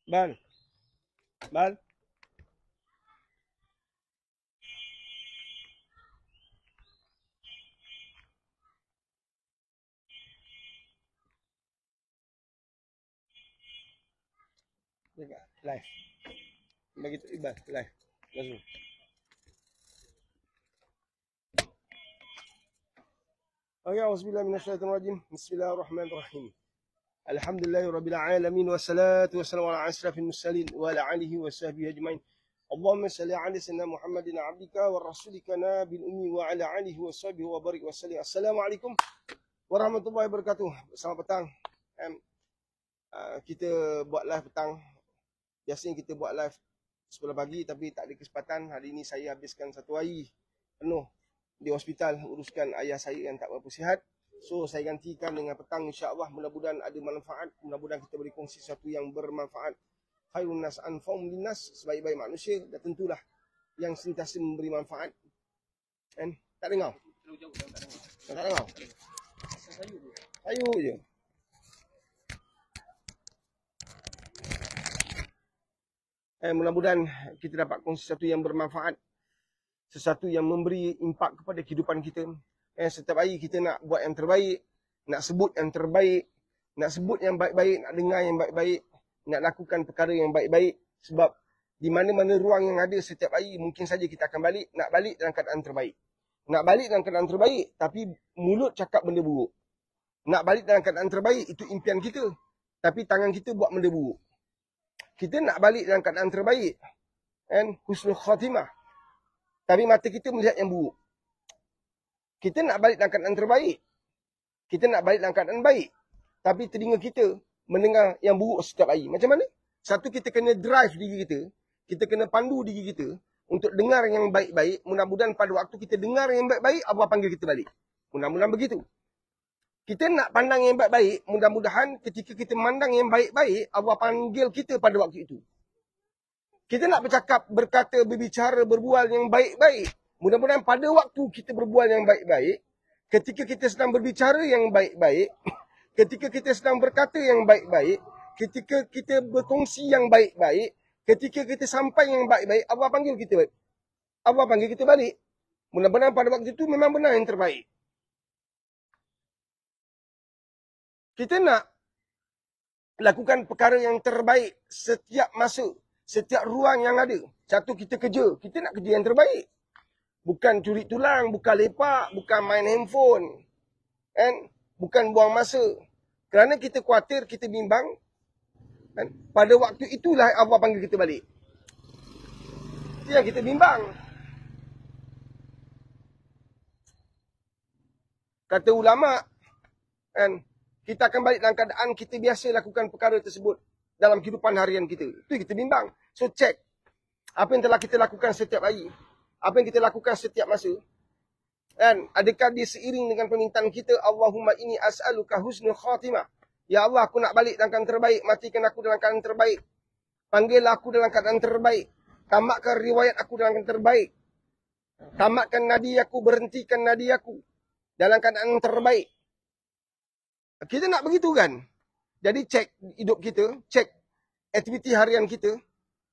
Bal, bal. Jaga, live. Bagi tu Iqbal, live. Langsung. Okey, auzubillahi minasyaitonir rajim. Bismillahirrahmanirrahim. Alhamdulillahirabbil alamin wassalatu wassalamu ala asyrafil mursalin wa ala alihi wasahbihi ajmain. Allahumma salli ala sayyidina Muhammadin abdika wa rasulika nabil ummi wa ala alihi wasahbihi wa barik wa sallim. Assalamualaikum warahmatullahi wabarakatuh. Selamat petang. Kita buat live petang. Biasanya kita buat live 10 pagi tapi tak ada kesempatan. Hari ini saya habiskan 1 hari penuh di hospital uruskan ayah saya yang tak berapa sihat. So saya gantikan dengan petang, insya-Allah. Mudah-mudahan ada manfaat, mudah-mudahan kita beri kongsi sesuatu yang bermanfaat. Khairun nas anfa'um linnas, sebaik-baik manusia dan tentulah yang sentiasa memberi manfaat. Kan? Tak dengar? Tak dengar. Ayo je. Mudah-mudahan kita dapat kongsi sesuatu yang bermanfaat, sesuatu yang memberi impak kepada kehidupan kita. Setiap hari kita nak buat yang terbaik, nak sebut yang terbaik, nak sebut yang baik-baik, nak dengar yang baik-baik, nak lakukan perkara yang baik-baik. Sebab di mana-mana ruang yang ada setiap hari, mungkin saja kita akan balik, nak balik dalam keadaan terbaik. Nak balik dalam keadaan terbaik, tapi mulut cakap benda buruk. Nak balik dalam keadaan terbaik, itu impian kita. Tapi tangan kita buat benda buruk. Kita nak balik dalam keadaan terbaik, kan? Husnul khatimah. Tapi mata kita melihat yang buruk. Kita nak balik dalam keadaan terbaik. Kita nak balik dalam keadaan baik. Tapi telinga kita mendengar yang buruk setiap hari. Macam mana? Satu, kita kena drive diri kita. Kita kena pandu diri kita untuk dengar yang baik-baik. Mudah-mudahan pada waktu kita dengar yang baik-baik, Allah panggil kita balik. Mudah-mudahan begitu. Kita nak pandang yang baik-baik, mudah-mudahan ketika kita memandang yang baik-baik, Allah panggil kita pada waktu itu. Kita nak bercakap, berkata, berbicara, berbual yang baik-baik. Mudah-mudahan pada waktu kita berbual yang baik-baik, ketika kita sedang berbicara yang baik-baik, ketika kita sedang berkata yang baik-baik, ketika kita berkongsi yang baik-baik, ketika kita sampai yang baik-baik, Allah panggil kita balik. Allah panggil kita balik. Mudah-mudahan pada waktu itu memang benar yang terbaik. Kita nak lakukan perkara yang terbaik setiap masa, setiap ruang yang ada. Satu, kita kerja. Kita nak kerja yang terbaik. Bukan curi tulang, bukan lepak, bukan main handphone. Kan? Bukan buang masa. Kerana kita khawatir, kita bimbang. Kan? Pada waktu itulah Allah panggil kita balik. Itu yang kita bimbang. Kata ulama', kan? Kita akan balik dalam keadaan kita biasa lakukan perkara tersebut dalam kehidupan harian kita. Itu kita bimbang. So check. Apa yang telah kita lakukan setiap hari. Apa yang kita lakukan setiap masa. Dan adakah dia seiring dengan permintaan kita. Allahumma inni as'aluka husnul khatimah. Ya Allah, aku nak balik dalam keadaan terbaik. Matikan aku dalam keadaan terbaik. Panggil aku dalam keadaan terbaik. Tamatkan riwayat aku dalam keadaan terbaik. Tamatkan nadi aku, berhentikan nadi aku dalam keadaan terbaik. Kita nak begitu kan? Jadi cek hidup kita, cek aktiviti harian kita,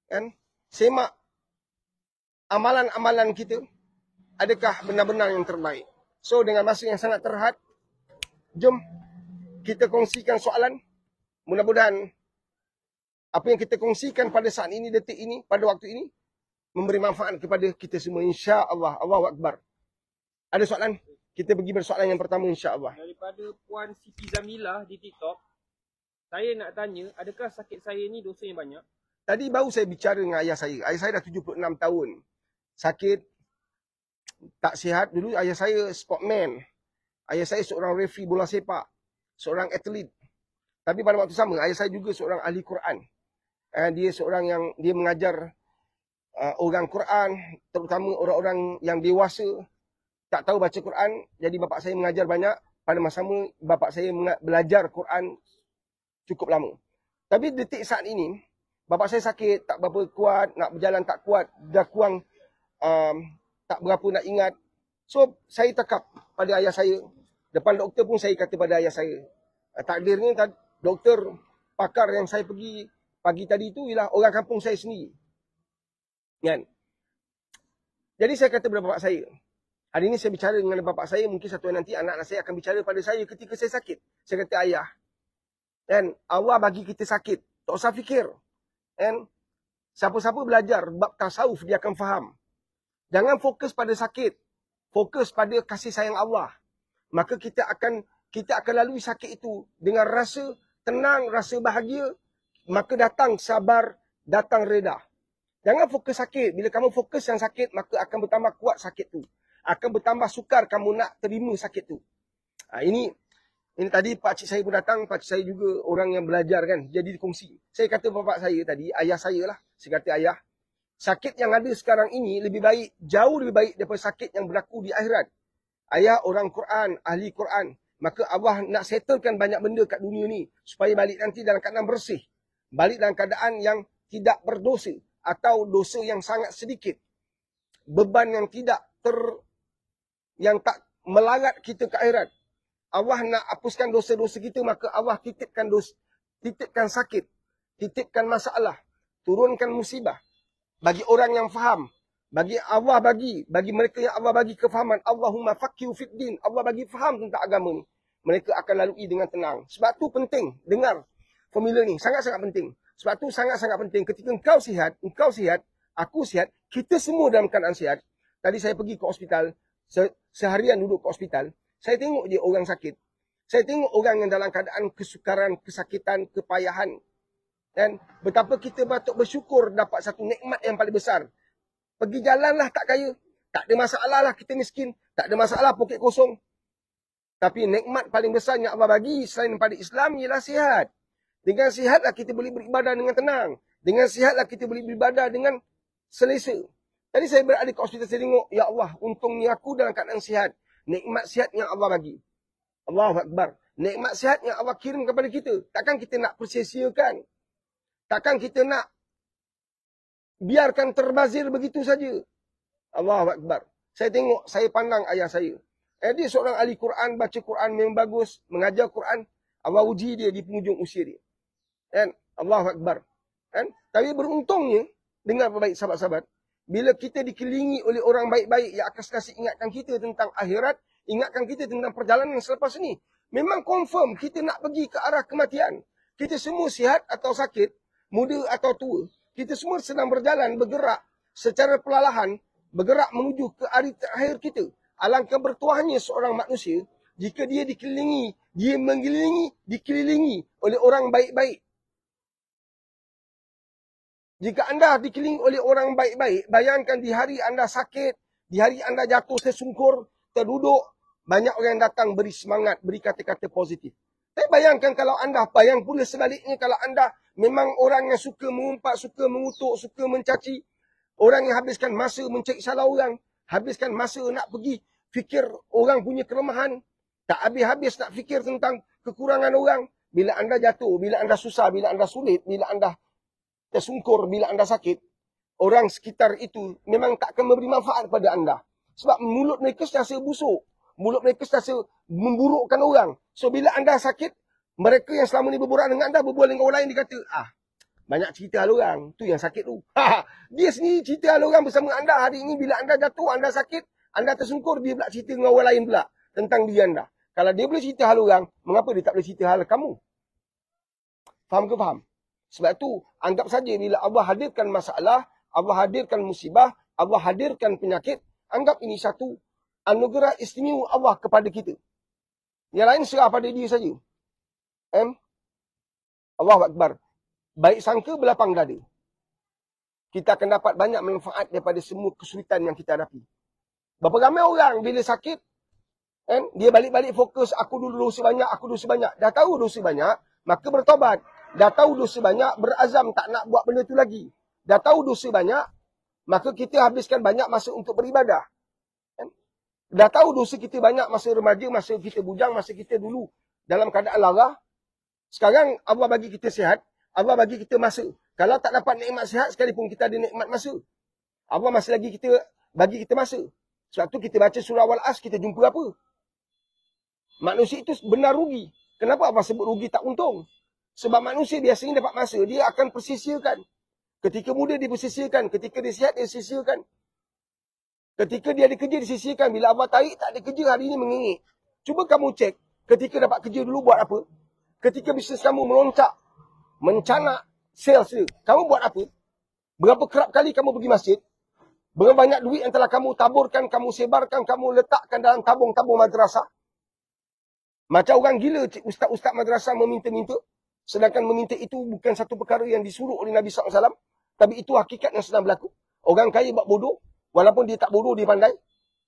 kan? Semak amalan-amalan kita, adakah benar-benar yang terbaik? So dengan masa yang sangat terhad, jom kita kongsikan soalan. Mudah-mudahan apa yang kita kongsikan pada saat ini, detik ini, pada waktu ini, memberi manfaat kepada kita semua, insya-Allah. Allahu Akbar. Ada soalan? Kita pergi bersoalan yang pertama, insya-Allah. Daripada Puan Siti Zamilah di TikTok, saya nak tanya, adakah sakit saya ni dosa yang banyak? Tadi baru saya bicara dengan ayah saya. Ayah saya dah 76 tahun. Sakit, tak sihat. Dulu ayah saya sportman. Ayah saya seorang referee bola sepak. Seorang atlet. Tapi pada waktu sama, ayah saya juga seorang ahli Quran. Dia seorang yang dia mengajar orang Quran, terutama orang-orang yang dewasa, tak tahu baca Quran. Jadi bapa saya mengajar banyak. Pada masa sama, bapa saya belajar Quran cukup lama. Tapi detik saat ini, bapa saya sakit, tak berapa kuat, nak berjalan tak kuat, dah kurang, tak berapa nak ingat. So, saya tekap pada ayah saya. Depan doktor pun saya kata pada ayah saya. Takdirnya, doktor pakar yang saya pergi pagi tadi itu ialah orang kampung saya sendiri. Kan? Jadi saya kata kepada bapak saya, hari ini saya bicara dengan bapak saya, mungkin satu hari nanti anak saya akan bicara pada saya ketika saya sakit. Saya kata, ayah, kan, Allah bagi kita sakit. Tak usah fikir. Kan? Siapa-siapa belajar bab tasawuf, dia akan faham. Jangan fokus pada sakit. Fokus pada kasih sayang Allah. Maka kita akan lalui sakit itu dengan rasa tenang, rasa bahagia. Maka datang sabar, datang reda. Jangan fokus sakit. Bila kamu fokus yang sakit, maka akan bertambah kuat sakit tu. Akan bertambah sukar kamu nak terima sakit tu. Ini tadi pakcik saya pun datang. Pakcik saya juga orang yang belajar kan. Jadi dikongsi. Saya kata bapak saya tadi, ayah saya lah. Saya kata, ayah, sakit yang ada sekarang ini lebih baik, jauh lebih baik daripada sakit yang berlaku di akhirat. Ayah orang Quran, ahli Quran. Maka Allah nak settlekan banyak benda kat dunia ni. Supaya balik nanti dalam keadaan bersih. Balik dalam keadaan yang tidak berdosa. Atau dosa yang sangat sedikit. Beban yang yang tak melarat kita ke akhirat. Allah nak hapuskan dosa-dosa kita, maka Allah titipkan sakit. Titipkan masalah. Turunkan musibah. Bagi orang yang faham. Bagi Allah bagi mereka yang Allah bagi kefahaman. Allahumma faqihu fid din. Allah bagi faham tentang agama ni. Mereka akan lalui dengan tenang. Sebab tu penting. Dengar formula ni. Sangat-sangat penting. Sebab tu sangat-sangat penting. Ketika engkau sihat, aku sihat, kita semua dalam keadaan sihat. Tadi saya pergi ke hospital. Seharian duduk ke hospital. Saya tengok dia orang sakit. Saya tengok orang yang dalam keadaan kesukaran, kesakitan, kepayahan. Dan betapa kita patut bersyukur dapat satu nikmat yang paling besar. Pergi jalanlah tak kaya. Tak ada masalah lah kita miskin. Tak ada masalah poket kosong. Tapi nikmat paling besar yang Allah bagi selain daripada Islam ialah sihat. Dengan sihatlah kita boleh beribadah dengan tenang. Dengan sihatlah kita boleh beribadah dengan selesa. Tadi saya berada di hospital, saya tengok, ya Allah, untungnya aku dalam keadaan sihat. Nikmat sihat yang Allah bagi. Allahu Akbar. Nikmat sihat yang Allah kirim kepada kita. Takkan kita nak persia-siakan. Takkan kita nak biarkan terbazir begitu saja. Allahu Akbar. Saya tengok, saya pandang ayah saya. Dia seorang ahli Quran, baca Quran memang bagus. Mengajar Quran. Allah uji dia di penghujung usia dia. Kan? Allahu Akbar. Kan? Tapi beruntungnya, dengar baik sahabat-sahabat. Bila kita dikelilingi oleh orang baik-baik yang akan sekasih ingatkan kita tentang akhirat. Ingatkan kita tentang perjalanan selepas ini. Memang confirm kita nak pergi ke arah kematian. Kita semua sihat atau sakit. Muda atau tua. Kita semua sedang berjalan, bergerak secara perlahan, bergerak menuju ke hari terakhir kita. Alangkah bertuahnya seorang manusia jika dia dikelilingi oleh orang baik-baik. Jika anda dikelilingi oleh orang baik-baik, bayangkan di hari anda sakit, di hari anda jatuh tersungkur, terduduk, banyak orang yang datang beri semangat, beri kata-kata positif. Tapi bayangkan kalau anda, bayang pula sebaliknya kalau anda memang orang yang suka mengumpat, suka mengutuk, suka mencaci. Orang yang habiskan masa mencari salah orang. Habiskan masa nak pergi fikir orang punya kelemahan. Tak habis-habis nak fikir tentang kekurangan orang. Bila anda jatuh, bila anda susah, bila anda sulit, bila anda tersungkur, bila anda sakit. Orang sekitar itu memang tak akan memberi manfaat kepada anda. Sebab mulut mereka sentiasa busuk. Mulut mereka sentiasa memburukkan orang. So bila anda sakit, mereka yang selama ni berbual dengan anda, berbual dengan orang lain, dia kata, banyak cerita hal orang. Tu yang sakit tu. Dia sendiri cerita hal orang bersama anda. Hari ini bila anda jatuh, anda sakit, anda tersungkur, dia pula cerita dengan orang lain pula. Tentang diri anda. Kalau dia boleh cerita hal orang, mengapa dia tak boleh cerita hal kamu? Faham ke faham? Sebab tu, anggap saja bila Allah hadirkan masalah, Allah hadirkan musibah, Allah hadirkan penyakit, anggap ini satu anugerah istimewa Allah kepada kita. Yang lain serah pada dia saja. Allahu Akbar. Baik sangka belapang dada. Kita akan dapat banyak manfaat daripada semua kesulitan yang kita hadapi. Berapa ramai orang bila sakit, dia balik-balik fokus, aku dulu dosa banyak, aku dosa banyak. Dah tahu dosa banyak, maka bertobat. Dah tahu dosa banyak, berazam tak nak buat benda tu lagi. Dah tahu dosa banyak, maka kita habiskan banyak masa untuk beribadah. Dah tahu dosa kita banyak masa remaja, masa kita bujang, masa kita dulu dalam keadaan lara. Sekarang Allah bagi kita sihat, Allah bagi kita masa. Kalau tak dapat nikmat sihat sekalipun kita ada nikmat masa. Allah masih lagi bagi kita masa. Sebab tu kita baca surah Wal-As, kita jumpa apa? Manusia itu benar rugi. Kenapa Allah sebut rugi tak untung? Sebab manusia biasanya dapat masa, dia akan persisiakan. Ketika muda dia persisiakan, ketika dia sihat dia sisihkan. Ketika dia ada kerja disisihkan, bila Allah tarik tak ada kerja hari ini mengingit. Cuba kamu cek, ketika dapat kerja dulu buat apa? Ketika bisnes kamu melonjak, mencanak sales dia, kamu buat apa? Berapa kerap kali kamu pergi masjid? Berapa banyak duit yang telah kamu taburkan, kamu sebarkan, kamu letakkan dalam tabung-tabung madrasah? Macam orang gila ustaz-ustaz madrasah meminta-minta. Sedangkan meminta itu bukan satu perkara yang disuruh oleh Nabi SAW. Tapi itu hakikat yang sedang berlaku. Orang kaya buat bodoh. Walaupun dia tak bodoh, dia pandai.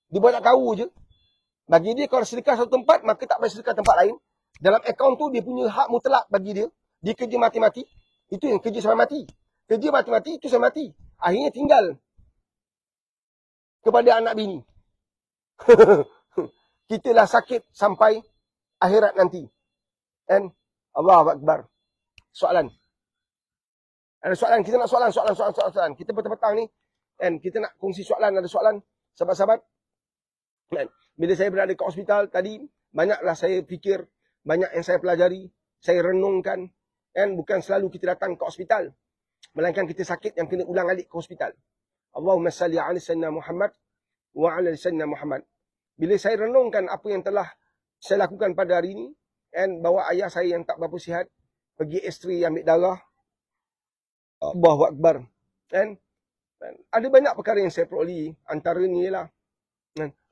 Dia banyak tahu je. Bagi dia kalau sedekah satu tempat, maka tak boleh sedekah tempat lain. Dalam akaun tu, dia punya hak mutlak bagi dia. Dia kerja mati-mati. Itu yang kerja sampai mati. Kerja mati-mati, itu sampai mati. Akhirnya tinggal kepada anak bini. Kita lah sakit sampai akhirat nanti. And Allahu Akbar. Soalan. Ada soalan, kita nak soalan. Kita petang-petang ni, and kita nak kongsi soalan, ada soalan. Sahabat-sahabat. Bila saya berada ke hospital tadi, banyaklah saya fikir, banyak yang saya pelajari, saya renungkan. And bukan selalu kita datang ke hospital. Melainkan kita sakit yang kena ulang alik ke hospital. Allahumma salli ala sayyidina Muhammad wa ala sayyidina Muhammad. Bila saya renungkan apa yang telah saya lakukan pada hari ini, and bawa ayah saya yang tak berapa sihat, pergi ekstri ambil darah, Allahu Akbar. And ada banyak perkara yang saya peroleh. Antaranya ialah,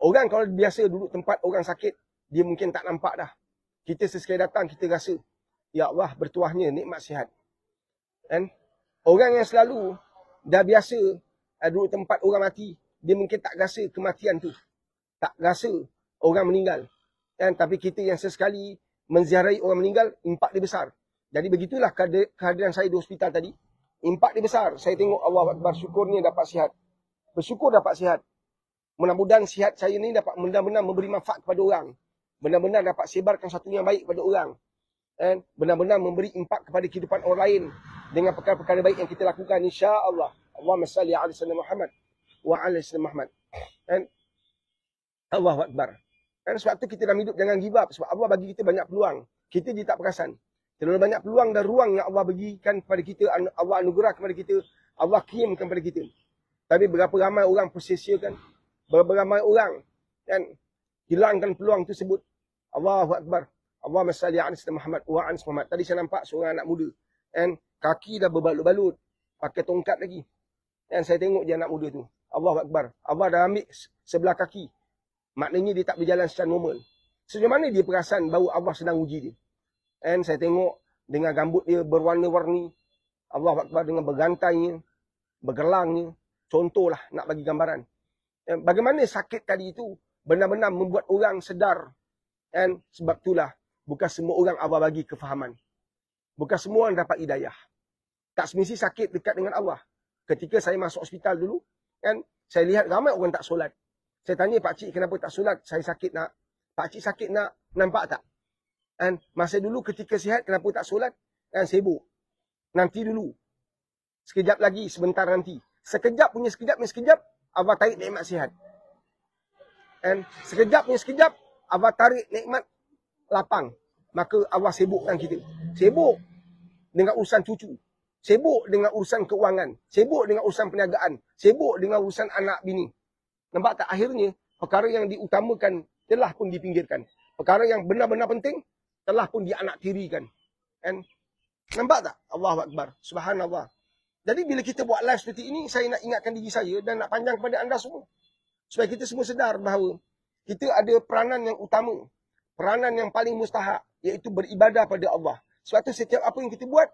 orang kalau biasa duduk tempat orang sakit, dia mungkin tak nampak dah. Kita sesekali datang, kita rasa, ya Allah bertuahnya nikmat sihat. And orang yang selalu dah biasa duduk tempat orang mati, dia mungkin tak rasa kematian tu. Tak rasa orang meninggal. And tapi kita yang sesekali menziarahi orang meninggal, impak dia besar. Jadi begitulah kehadiran saya di hospital tadi. Impak dia besar. Saya tengok Allah Akbar, syukurnya dapat sihat. Bersyukur dapat sihat. Mudah-mudahan sihat saya ni dapat benar-benar memberi manfaat kepada orang. Benar-benar dapat sebarkan satu yang baik kepada orang. Dan benar-benar memberi impak kepada kehidupan orang lain. Dengan perkara-perkara baik yang kita lakukan. InsyaAllah. Allahumma salli ala sayyidina Muhammad. Wa ala sayyidina Muhammad. Dan Allahu Akbar. Dan sebab tu kita dalam hidup jangan give up. Sebab Allah bagi kita banyak peluang. Kita je tak perasan. Terlalu banyak peluang dan ruang yang Allah bagikan kepada kita, Allah anugerah kepada kita, Allah kirimkan kepada kita. Tapi berapa ramai orang persisiakan, berapa ramai orang dan hilangkan peluang tersebut. Allahu Akbar. Allahumma salli ala sayyidina Muhammad wa ala Muhammad. Tadi saya nampak seorang anak muda and kaki dah berbalut-balut, pakai tongkat lagi. Dan saya tengok dia anak muda tu. Allahu Akbar. Allah dah ambil sebelah kaki. Maknanya dia tak berjalan secara normal. Sejauh mana dia perasan bahawa Allah sedang uji dia. And saya tengok dengan rambut dia berwarna-warni. Allahu Akbar, dengan bergantainya, bergelangnya. Contohlah nak bagi gambaran. And bagaimana sakit tadi itu benar-benar membuat orang sedar. And sebab itulah bukan semua orang Allah bagi kefahaman. Bukan semua orang dapat hidayah. Tak semesti sakit dekat dengan Allah. Ketika saya masuk hospital dulu, kan, saya lihat ramai orang tak solat. Saya tanya Pak Cik kenapa tak solat? Saya sakit nak. Pak Cik sakit nak. Nampak tak? Dan masa dulu ketika sihat, kenapa tak solat? Dan sibuk. Nanti dulu. Sekejap lagi, sebentar nanti. Sekejap punya sekejap, Allah tarik nikmat sihat. Dan sekejap punya sekejap, Allah tarik nikmat lapang. Maka Allah sibukkan kita. Sibuk dengan urusan cucu. Sibuk dengan urusan keuangan. Sibuk dengan urusan perniagaan. Sibuk dengan urusan anak bini. Nampak tak? Akhirnya, perkara yang diutamakan telah pun dipinggirkan. Perkara yang benar-benar penting, telah pun dianaktirikan. And nampak tak? Allahu Akbar. Subhanallah. Jadi bila kita buat live seperti ini, saya nak ingatkan diri saya dan nak panjang kepada anda semua. Supaya kita semua sedar bahawa kita ada peranan yang utama. Peranan yang paling mustahak, iaitu beribadah pada Allah. Sebab itu setiap apa yang kita buat,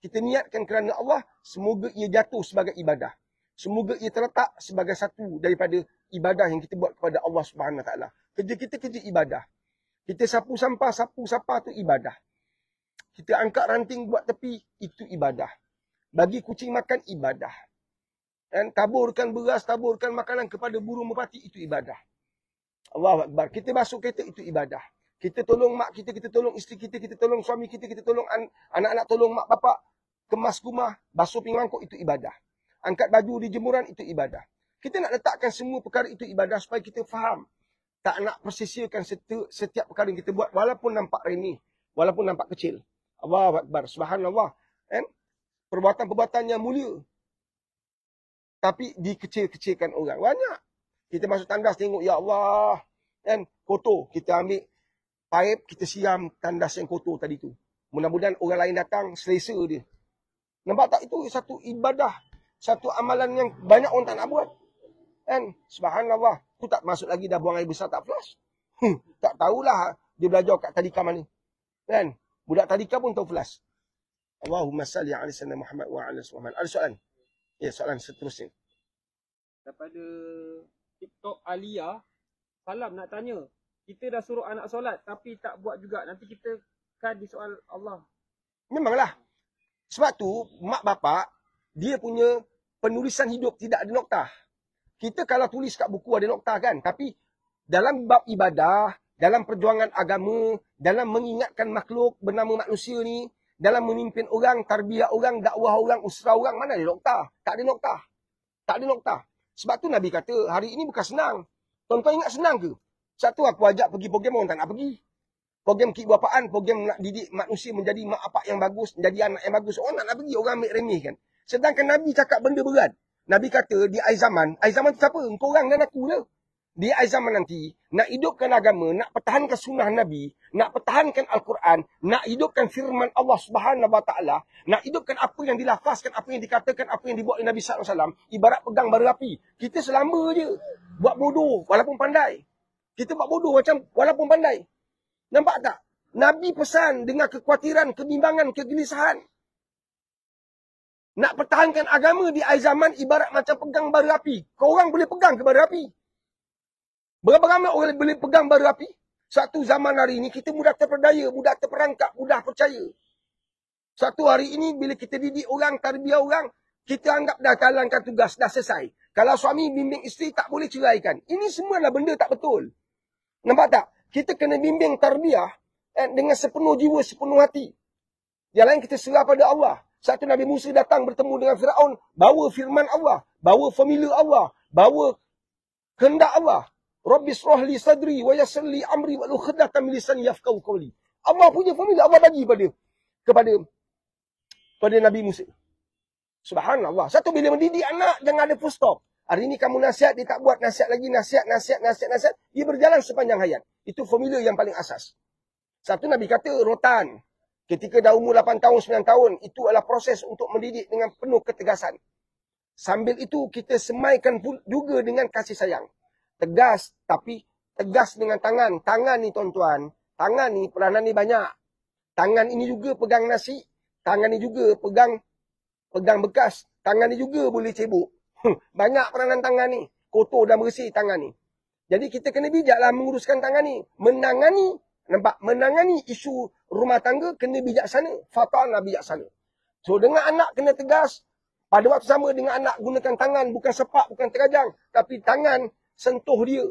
kita niatkan kerana Allah, semoga ia jatuh sebagai ibadah. Semoga ia terletak sebagai satu daripada ibadah yang kita buat kepada Allah Subhanahu Wa Taala. Kerja kita kerja ibadah. Kita sapu sampah tu ibadah. Kita angkat ranting buat tepi, itu ibadah. Bagi kucing makan, ibadah. Dan taburkan beras, taburkan makanan kepada burung merpati, itu ibadah. Allahu Akbar. Kita basuh kereta, itu ibadah. Kita tolong mak kita, kita tolong isteri kita tolong suami kita tolong anak-anak, tolong mak bapak, kemas rumah, basuh pinggan mangkuk, itu ibadah. Angkat baju di jemuran, itu ibadah. Kita nak letakkan semua perkara itu ibadah supaya kita faham. Tak nak persisiakan setiap perkara yang kita buat walaupun nampak remeh, walaupun nampak kecil. Allahu Akbar. Subhanallah. Kan? Perbuatan-perbuatan yang mulia. Tapi dikecil-kecilkan orang. Banyak. Kita masuk tandas tengok, ya Allah. Kan? Kotor. Kita ambil paip, kita siram tandas yang kotor tadi tu. Mudah-mudahan orang lain datang, selesa dia. Nampak tak? Itu satu ibadah. Satu amalan yang banyak orang tak nak buat. Kan? Subhanallah. Tu tak masuk lagi dah buang air besar tak flush. Tak tahulah dia belajar kat tadika mana. Kan? Budak tadika pun tahu flush. Allahumma salli ala sayyidina Muhammad wa ala Muhammad. Ada soalan? Ya, soalan seterusnya. Daripada TikTok Alia, salam nak tanya. Kita dah suruh anak solat tapi tak buat juga. Nanti kita kan disoal Allah. Memanglah. Sebab tu, mak bapak, dia punya penulisan hidup tidak ada noktah. Kita kalau tulis kat buku ada noktah kan. Tapi dalam bab ibadah, dalam perjuangan agama, dalam mengingatkan makhluk bernama manusia ni, dalam memimpin orang, tarbiyah orang, dakwah orang, usrah orang, mana ada noktah? Tak ada noktah. Tak ada noktah. Sebab tu Nabi kata, hari ini bukan senang. Tuan-tuan ingat senang ke? Satu aku ajak pergi program, orang tak nak pergi. Program keibapaan, program nak didik manusia menjadi mak bapak yang bagus, menjadi anak yang bagus. Orang nak pergi, orang ambil remeh kan. Sedangkan Nabi cakap benda berat. Nabi kata di akhir zaman tu siapa? Engkau orang dan aku lah. Di akhir zaman nanti, nak hidupkan agama, nak pertahankan sunnah Nabi, nak pertahankan Al-Quran, nak hidupkan firman Allah Subhanahu Wa Taala, nak hidupkan apa yang dilafazkan, apa yang dikatakan, apa yang dibuat oleh Nabi SAW, ibarat pegang bara api. Kita selamba je buat bodoh walaupun pandai. Kita buat bodoh macam walaupun pandai. Nampak tak? Nabi pesan dengan kekhawatiran, kebimbangan, kegelisahan. Nak pertahankan agama di akhir zaman ibarat macam pegang bara api. Kau orang boleh pegang ke bara api? Berapa ramai orang boleh pegang bara api? Satu zaman hari ini kita mudah terperdaya, mudah terperangkap, mudah percaya. Satu hari ini bila kita didik orang, tarbiyah orang, kita anggap dah jalankan tugas, dah selesai. Kalau suami bimbing isteri tak boleh ceraikan. Ini semua adalah benda tak betul. Nampak tak? Kita kena bimbing tarbiyah dengan sepenuh jiwa, sepenuh hati. Yang lain kita serah pada Allah. Satu Nabi Musa datang bertemu dengan Firaun, bawa firman Allah, bawa formula Allah, bawa kehendak Allah. Rabbi shrah li sadri wa yassir li amri wa lukhadatan min lisani yafqahu qawli. Allah punya formula Allah bagi kepada Nabi Musa. Subhanallah. Satu bila mendidik anak jangan ada full stop. Hari ini kamu nasihat, dia tak buat, nasihat lagi, nasihat. Dia berjalan sepanjang hayat. Itu formula yang paling asas. Satu Nabi kata rotan. Ketika dah umur 8 tahun, 9 tahun, itu adalah proses untuk mendidik dengan penuh ketegasan. Sambil itu kita semaikan juga dengan kasih sayang. Tegas, tapi tegas dengan tangan. Tangan ni tuan-tuan, tangan ni peranan ni banyak. Tangan ini juga pegang nasi. Tangan ni juga pegang bekas. Tangan ni juga boleh cebok. Banyak peranan tangan ni. Kotor dan bersih tangan ni. Jadi kita kena bijaklah menguruskan tangan ni. Menangani isu rumah tangga kena bijaksana. Fatana bijaksana. So dengan anak kena tegas. Pada waktu sama dengan anak gunakan tangan. Bukan sepak, bukan terajang. Tapi tangan sentuh dia.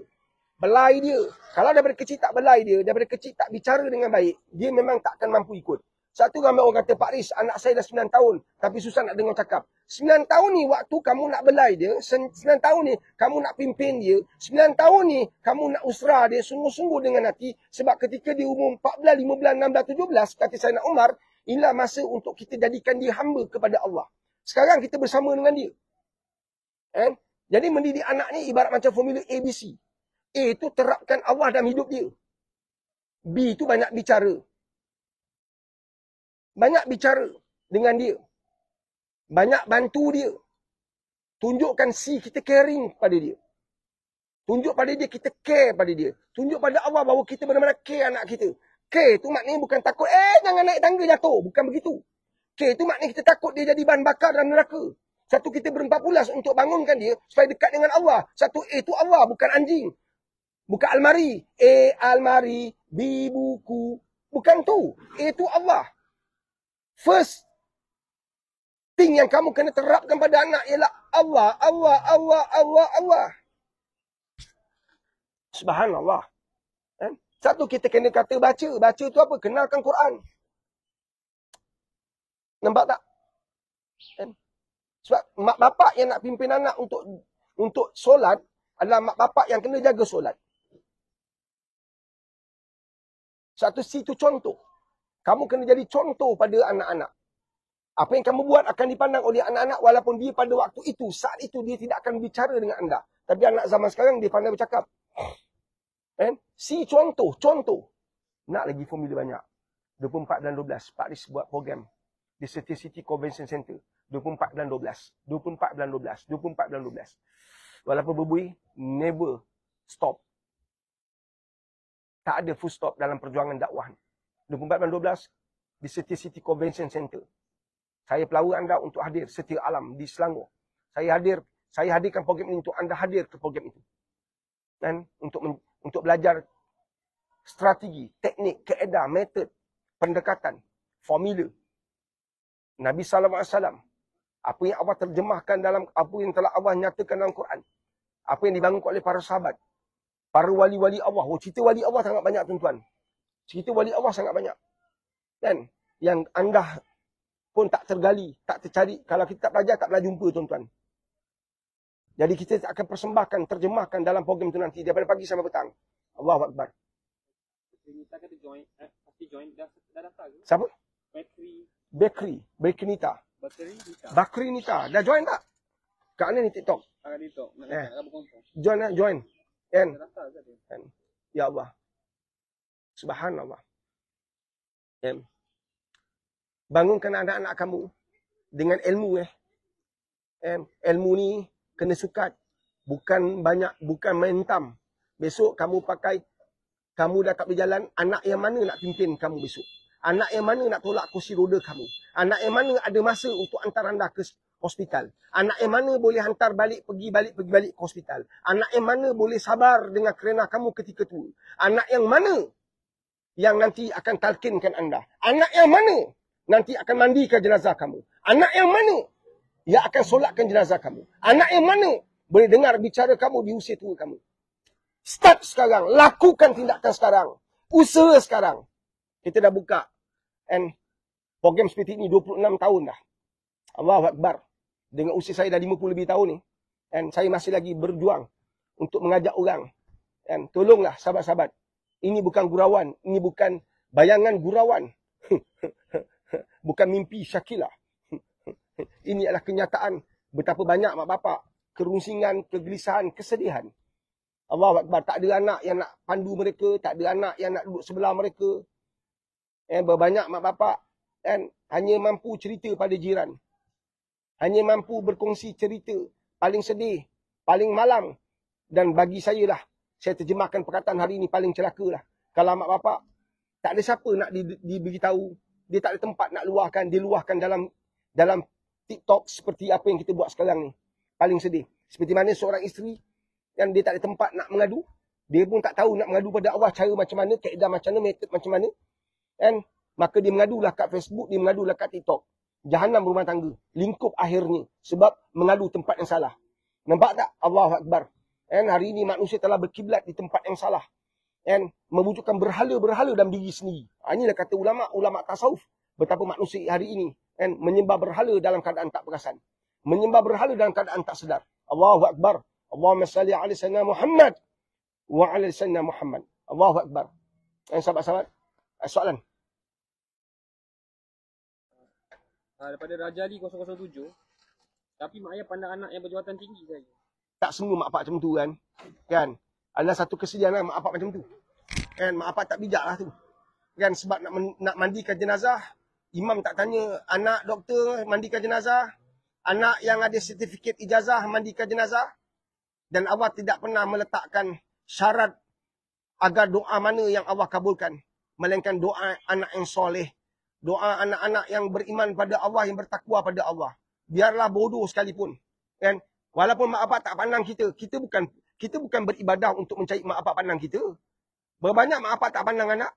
Belai dia. Kalau daripada kecil tak belai dia. Daripada kecil tak bicara dengan baik. Dia memang tak akan mampu ikut. Satu ramai orang kata, Pak Riz, anak saya dah 9 tahun. Tapi susah nak dengar cakap. 9 tahun ni waktu kamu nak belai dia. 9 tahun ni kamu nak pimpin dia. 9 tahun ni kamu nak usrah dia sungguh-sungguh dengan hati. Sebab ketika dia umur 14, 15, 16, 17, kata Sayyidina Umar, inilah masa untuk kita jadikan dia hamba kepada Allah. Sekarang kita bersama dengan dia. Jadi mendidik anak ni ibarat macam formula ABC. A itu terapkan Allah dalam hidup dia. B itu banyak bicara. Banyak bicara dengan dia. Banyak bantu dia. Tunjukkan C, kita caring pada dia. Tunjuk pada dia, kita care pada dia. Tunjuk pada Allah bahawa kita benar-benar care anak kita. Care tu maknanya bukan takut, jangan naik tangga jatuh. Bukan begitu. Care tu maknanya kita takut dia jadi bahan bakar dalam neraka. Satu kita berempat pulas untuk bangunkan dia supaya dekat dengan Allah. Satu itu Allah, bukan anjing. Bukan almari. Almari, B buku. Bukan tu. Itu Allah. First thing yang kamu kena terapkan pada anak ialah Allah, Allah, Allah, Allah, Allah. Subhanallah. Satu kita kena kata baca. Baca tu apa? Kenalkan Quran. Nampak tak? Sebab mak bapak yang nak pimpin anak untuk solat adalah mak bapak yang kena jaga solat. Satu situ contoh. Kamu kena jadi contoh pada anak-anak. Apa yang kamu buat akan dipandang oleh anak-anak walaupun dia pada waktu itu, saat itu dia tidak akan bicara dengan anda. Tapi anak zaman sekarang dia pandai bercakap. Si contoh. Nak lagi formula banyak. 24 bulan 12, Paris buat program di City Convention Center. 24 bulan 12. 24 bulan 12. 24 bulan 12. Walaupun berbui, never stop. Tak ada full stop dalam perjuangan dakwah. 24 bulan 12 di City Convention Center. Saya pelawa anda untuk hadir Setia Alam di Selangor. Saya hadirkan program ini untuk anda hadir ke program itu. Dan untuk belajar strategi, teknik, kaedah, metod, pendekatan, formula. Nabi SAW. Apa yang Allah terjemahkan dalam, apa yang telah Allah nyatakan dalam Quran. Apa yang dibangun oleh para sahabat. Para wali-wali Allah. Cerita wali Allah sangat banyak tuan-tuan. Cerita wali Allah sangat banyak. Dan yang anda pun tak tergali, tak tercari. Kalau kita tak belajar, tak pernah jumpa tuan-tuan. Jadi kita akan persembahkan, terjemahkan dalam program itu nanti. Daripada pagi sampai petang. Allahu Akbar. Nita kata join, pasti join dah daftar ke? Siapa? Bakery Nita. Nita. Bakri Nita. Dah join tak? Kat mana ni TikTok? Agak TikTok. Nak berkumpul. Join. Kan? Dah daftar ke dia? Kan? Ya Allah. Subhanallah. Kan? Bangunkan anak-anak kamu dengan ilmu. Ilmu ni kena sukat. Bukan mentam. Besok kamu dah tak berjalan, anak yang mana nak pimpin kamu besok? Anak yang mana nak tolak kursi roda kamu? Anak yang mana ada masa untuk hantar anda ke hospital? Anak yang mana boleh hantar pergi balik ke hospital? Anak yang mana boleh sabar dengan kerana kamu ketika tua? Anak yang mana yang nanti akan talkinkan anda? Anak yang mana nanti akan mandikan jenazah kamu? Anak yang mana yang akan solatkan jenazah kamu? Anak yang mana boleh dengar bicara kamu di usia tua kamu? Start sekarang. Lakukan tindakan sekarang. Usaha sekarang. Kita dah buka. And program seperti ini 26 tahun dah. Allahu Akbar. Dengan usia saya dah 50 lebih tahun ni. And saya masih lagi berjuang untuk mengajak orang. And tolonglah sahabat-sahabat. Ini bukan gurauan. Ini bukan bayangan gurauan. Bukan mimpi Syakila. Ini adalah kenyataan betapa banyak mak bapak kerunsingan, kegelisahan, kesedihan. Allahu Akbar. Tak ada anak yang nak pandu mereka. Tak ada anak yang nak duduk sebelah mereka. Berbanyak mak bapak hanya mampu cerita pada jiran. Hanya mampu berkongsi cerita. Paling sedih. Paling malam. Dan bagi saya lah. Saya terjemahkan perkataan hari ini paling celaka lah. Kalau mak bapak tak ada siapa nak diberitahu. Dia tak ada tempat nak luahkan. Dia luahkan dalam TikTok seperti apa yang kita buat sekarang ni. Paling sedih. Seperti mana seorang isteri yang dia tak ada tempat nak mengadu. Dia pun tak tahu nak mengadu pada Allah cara macam mana, kaedah macam mana, metod macam mana. Maka dia mengadulah kat Facebook, dia mengadulah kat TikTok. Jahanam rumah tangga. Lingkup akhirnya. Sebab mengadu tempat yang salah. Nampak tak? Allahu Akbar. Hari ini manusia telah berkiblat di tempat yang salah. Mewujudkan berhala-berhala dalam diri sendiri. Inilah kata ulama tasawuf. Betapa manusia hari ini menyembah berhala dalam keadaan tak perasan. Menyembah berhala dalam keadaan tak sedar. Allahu Akbar. Allahumma salli ala sayyidina Muhammad wa ala sayyidina Muhammad. Allahu Akbar. Sahabat-sahabat, soalan. Daripada Raja Ali 007, tapi mak ayah pandang anak yang berjawatan tinggi saja. Tak semua mak bapak macam tu kan. Ada satu kesedihan mak bapak macam tu. Mak bapak tak bijak lah tu. Sebab nak mandikan jenazah, imam tak tanya anak doktor mandikan jenazah, anak yang ada sertifikat ijazah mandikan jenazah. Dan Allah tidak pernah meletakkan syarat agar doa mana yang Allah kabulkan. Melainkan doa anak yang soleh. Doa anak-anak yang beriman pada Allah, yang bertakwa pada Allah. Biarlah bodoh sekalipun. Walaupun mak bapak tak pandang kita. Kita bukan beribadah untuk mencari mak bapak pandang kita. Berapa banyak mak bapak tak pandang anak?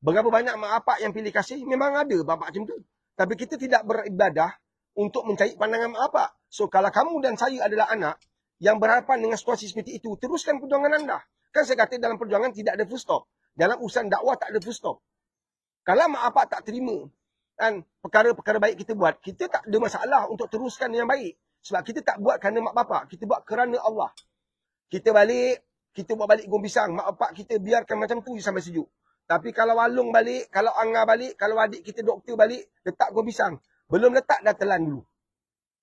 Berapa banyak mak bapak yang pilih kasih? Memang ada bapak macam tu. Tapi kita tidak beribadah untuk mencari pandangan mak bapak. So kalau kamu dan saya adalah anak yang berhadapan dengan situasi seperti itu, teruskan perjuangan anda. Kan saya kata dalam perjuangan tidak ada full stop. Dalam urusan dakwah tak ada full stop. Kalau mak bapak tak terima perkara-perkara baik kita buat, kita tak ada masalah untuk teruskan yang baik. Sebab kita tak buat kerana mak bapak, kita buat kerana Allah. Kita buat balik gong pisang, mak bapak kita biarkan macam tu sampai sejuk. Tapi kalau Walung balik, kalau Angah balik, kalau adik kita doktor balik, letak gua pisang. Belum letak dah telan dulu.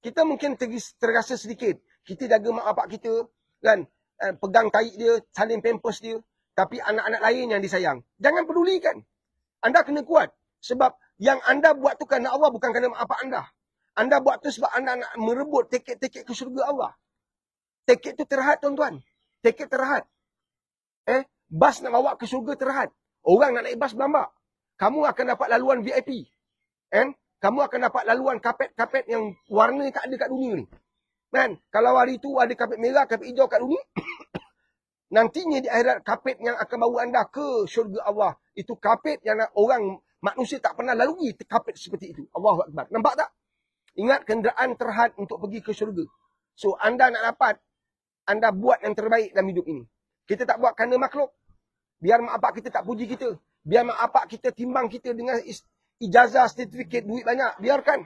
Kita mungkin terasa sedikit. Kita jaga mak bapak kita, kan? Pegang tahi dia, salin pampers dia. Tapi anak-anak lain yang disayang. Jangan pedulikan. Anda kena kuat. Sebab yang anda buat tu kerana Allah, bukan kerana mak bapak anda. Anda buat tu sebab anda nak merebut tiket-tiket ke syurga Allah. Tiket tu terhad, tuan-tuan. Tiket terhad. Bas nak bawa ke syurga terhad. Orang nak naik bas berlambak. Kamu akan dapat laluan VIP. Kamu akan dapat laluan kapet-kapet yang warna tak ada kat dunia ni. Kan? Kalau hari tu ada kapet merah, kapet hijau kat dunia, nantinya di akhirat kapet yang akan bawa anda ke syurga Allah. Itu kapet yang orang manusia tak pernah lalui, kapet seperti itu. Allahu Akbar. Nampak tak? Ingat, kenderaan terhad untuk pergi ke syurga. So, anda nak dapat, anda buat yang terbaik dalam hidup ini. Kita tak buat kerana makhluk. Biar mak bapak kita tak puji kita. Biar mak bapak kita timbang kita dengan ijazah, sertifikat, duit banyak. Biarkan.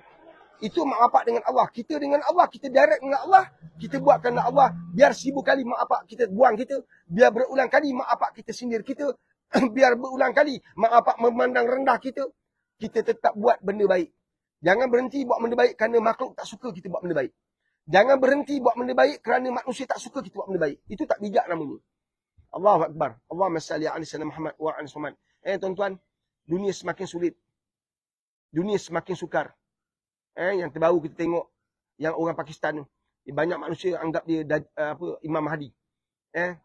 Itu mak bapak dengan Allah. Kita dengan Allah. Kita direct dengan Allah. Kita buat kerana Allah. Biar 1000 kali mak bapak kita buang kita. Biar berulang kali mak bapak kita sindir kita. Biar berulang kali mak bapak memandang rendah kita. Kita tetap buat benda baik. Jangan berhenti buat benda baik kerana makhluk tak suka kita buat benda baik. Jangan berhenti buat benda baik kerana manusia tak suka kita buat benda baik. Itu tak bijak namanya. Allahu Akbar. Allahumma salli ala sayyidina Muhammad wa ala Muhammad. Tuan-tuan, dunia semakin sulit. Dunia semakin sukar. Yang terbaru kita tengok yang orang Pakistan ni, banyak manusia anggap dia Imam Mahdi.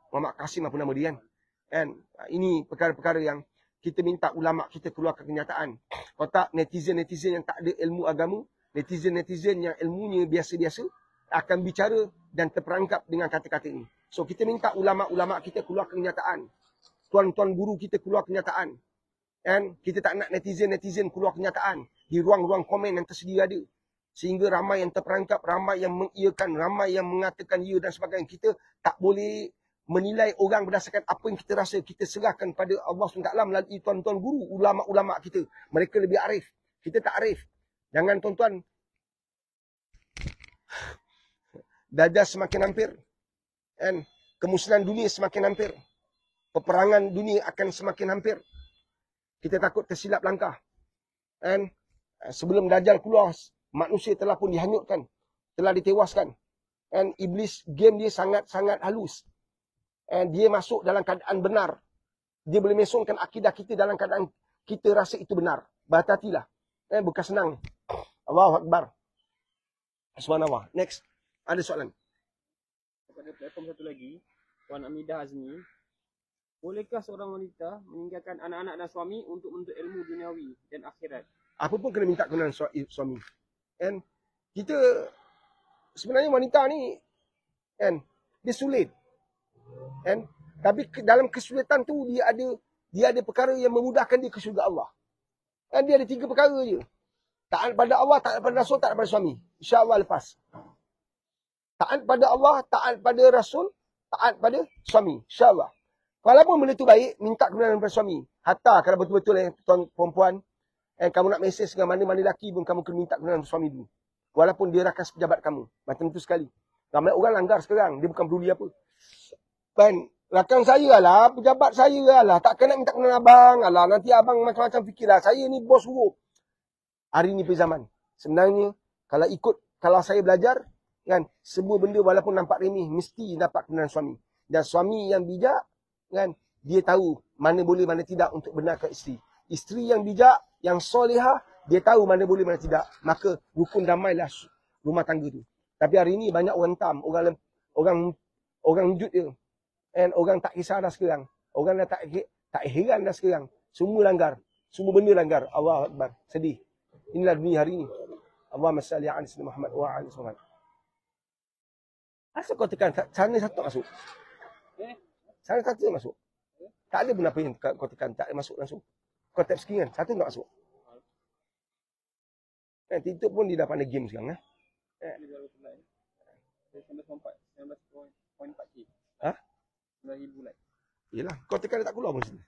Muhammad Qasim apa nama dia kan. Ini perkara-perkara yang kita minta ulama kita keluarkan kenyataan. Kalau tak, netizen-netizen yang tak ada ilmu agama, netizen-netizen yang ilmunya biasa-biasa, akan bicara dan terperangkap dengan kata-kata ini. So, kita minta ulama-ulama kita keluar kenyataan. Tuan-tuan guru kita keluar kenyataan. Kita tak nak netizen-netizen keluar kenyataan. Di ruang-ruang komen yang tersedia ada. Sehingga ramai yang terperangkap, ramai yang mengiyakan, ramai yang mengatakan ya dan sebagainya. Kita tak boleh menilai orang berdasarkan apa yang kita rasa. Kita serahkan pada Allah SWT melalui tuan-tuan guru, ulama-ulama kita. Mereka lebih arif. Kita tak arif. Jangan tuan-tuan. Dajjal semakin hampir. Kemusnahan dunia semakin hampir. Peperangan dunia akan semakin hampir. Kita takut tersilap langkah. Sebelum Dajjal keluar, manusia telah pun dihanyutkan. Telah ditewaskan. Iblis, game dia sangat-sangat halus. Dia masuk dalam keadaan benar. Dia boleh mesongkan akidah kita dalam keadaan kita rasa itu benar. Berhati-hatilah. Bukan senang. Allahu Akbar. Subhanallah. Next. Ada soalan? Pada platform satu lagi, Tuan Amidah Azmi, bolehkah seorang wanita meninggalkan anak-anak dan suami untuk menuntut ilmu duniawi dan akhirat? Apa pun kena minta kebenaran suami. Kita sebenarnya wanita ni dia sulit. Tapi dalam kesulitan tu dia ada perkara yang memudahkan dia ke syurga Allah. Dia ada 3 perkara je. Taat pada Allah, taat pada Rasul, taat pada suami. InsyaAllah lepas. Taat pada Allah, taat pada Rasul, taat pada suami. InsyaAllah. Walaupun benda tu baik, minta kebenaran pada suami. Hatta kalau betul-betul tuan perempuan, kamu nak mesej dengan mana-mana lelaki pun kamu kena minta kebenaran pada suami dulu. Walaupun dia rakan sepejabat kamu. Macam tu sekali. Ramai orang langgar sekarang. Dia bukan peduli apa. Rakan saya lah, pejabat saya lah. Takkan nak minta kebenaran abang. Alah, nanti abang macam-macam fikirlah. Saya ni bos huruf. Hari ni zaman. Sebenarnya, kalau saya belajar, semua benda walaupun nampak remeh, mesti dapat kebenaran suami. Dan suami yang bijak, dia tahu mana boleh, mana tidak untuk benarkan isteri. Isteri yang bijak, yang solehah, dia tahu mana boleh, mana tidak. Maka rukun damailah rumah tangga tu. Tapi hari ini banyak orang tam, orang wujud dia. Orang tak kisah dah sekarang. Orang dah tak heran dah sekarang. Semua langgar. Semua benda langgar. Allah Akbar. Sedih. Inilah dunia hari ini. Allahumma salli ala sayyidina Muhammad wa ala Muhammad. Asal kau tekan sana satu tak masuk? Sana satu tak masuk? Tak ada pun apa yang kau tekan. Tak ada masuk langsung. Kau tap screen kan? Satu tak masuk? TikTok pun dia dah pandai game sekarang. 19.4K. Ha? 9,000 like. Yelah, kau tekan dia tak keluar pun sini.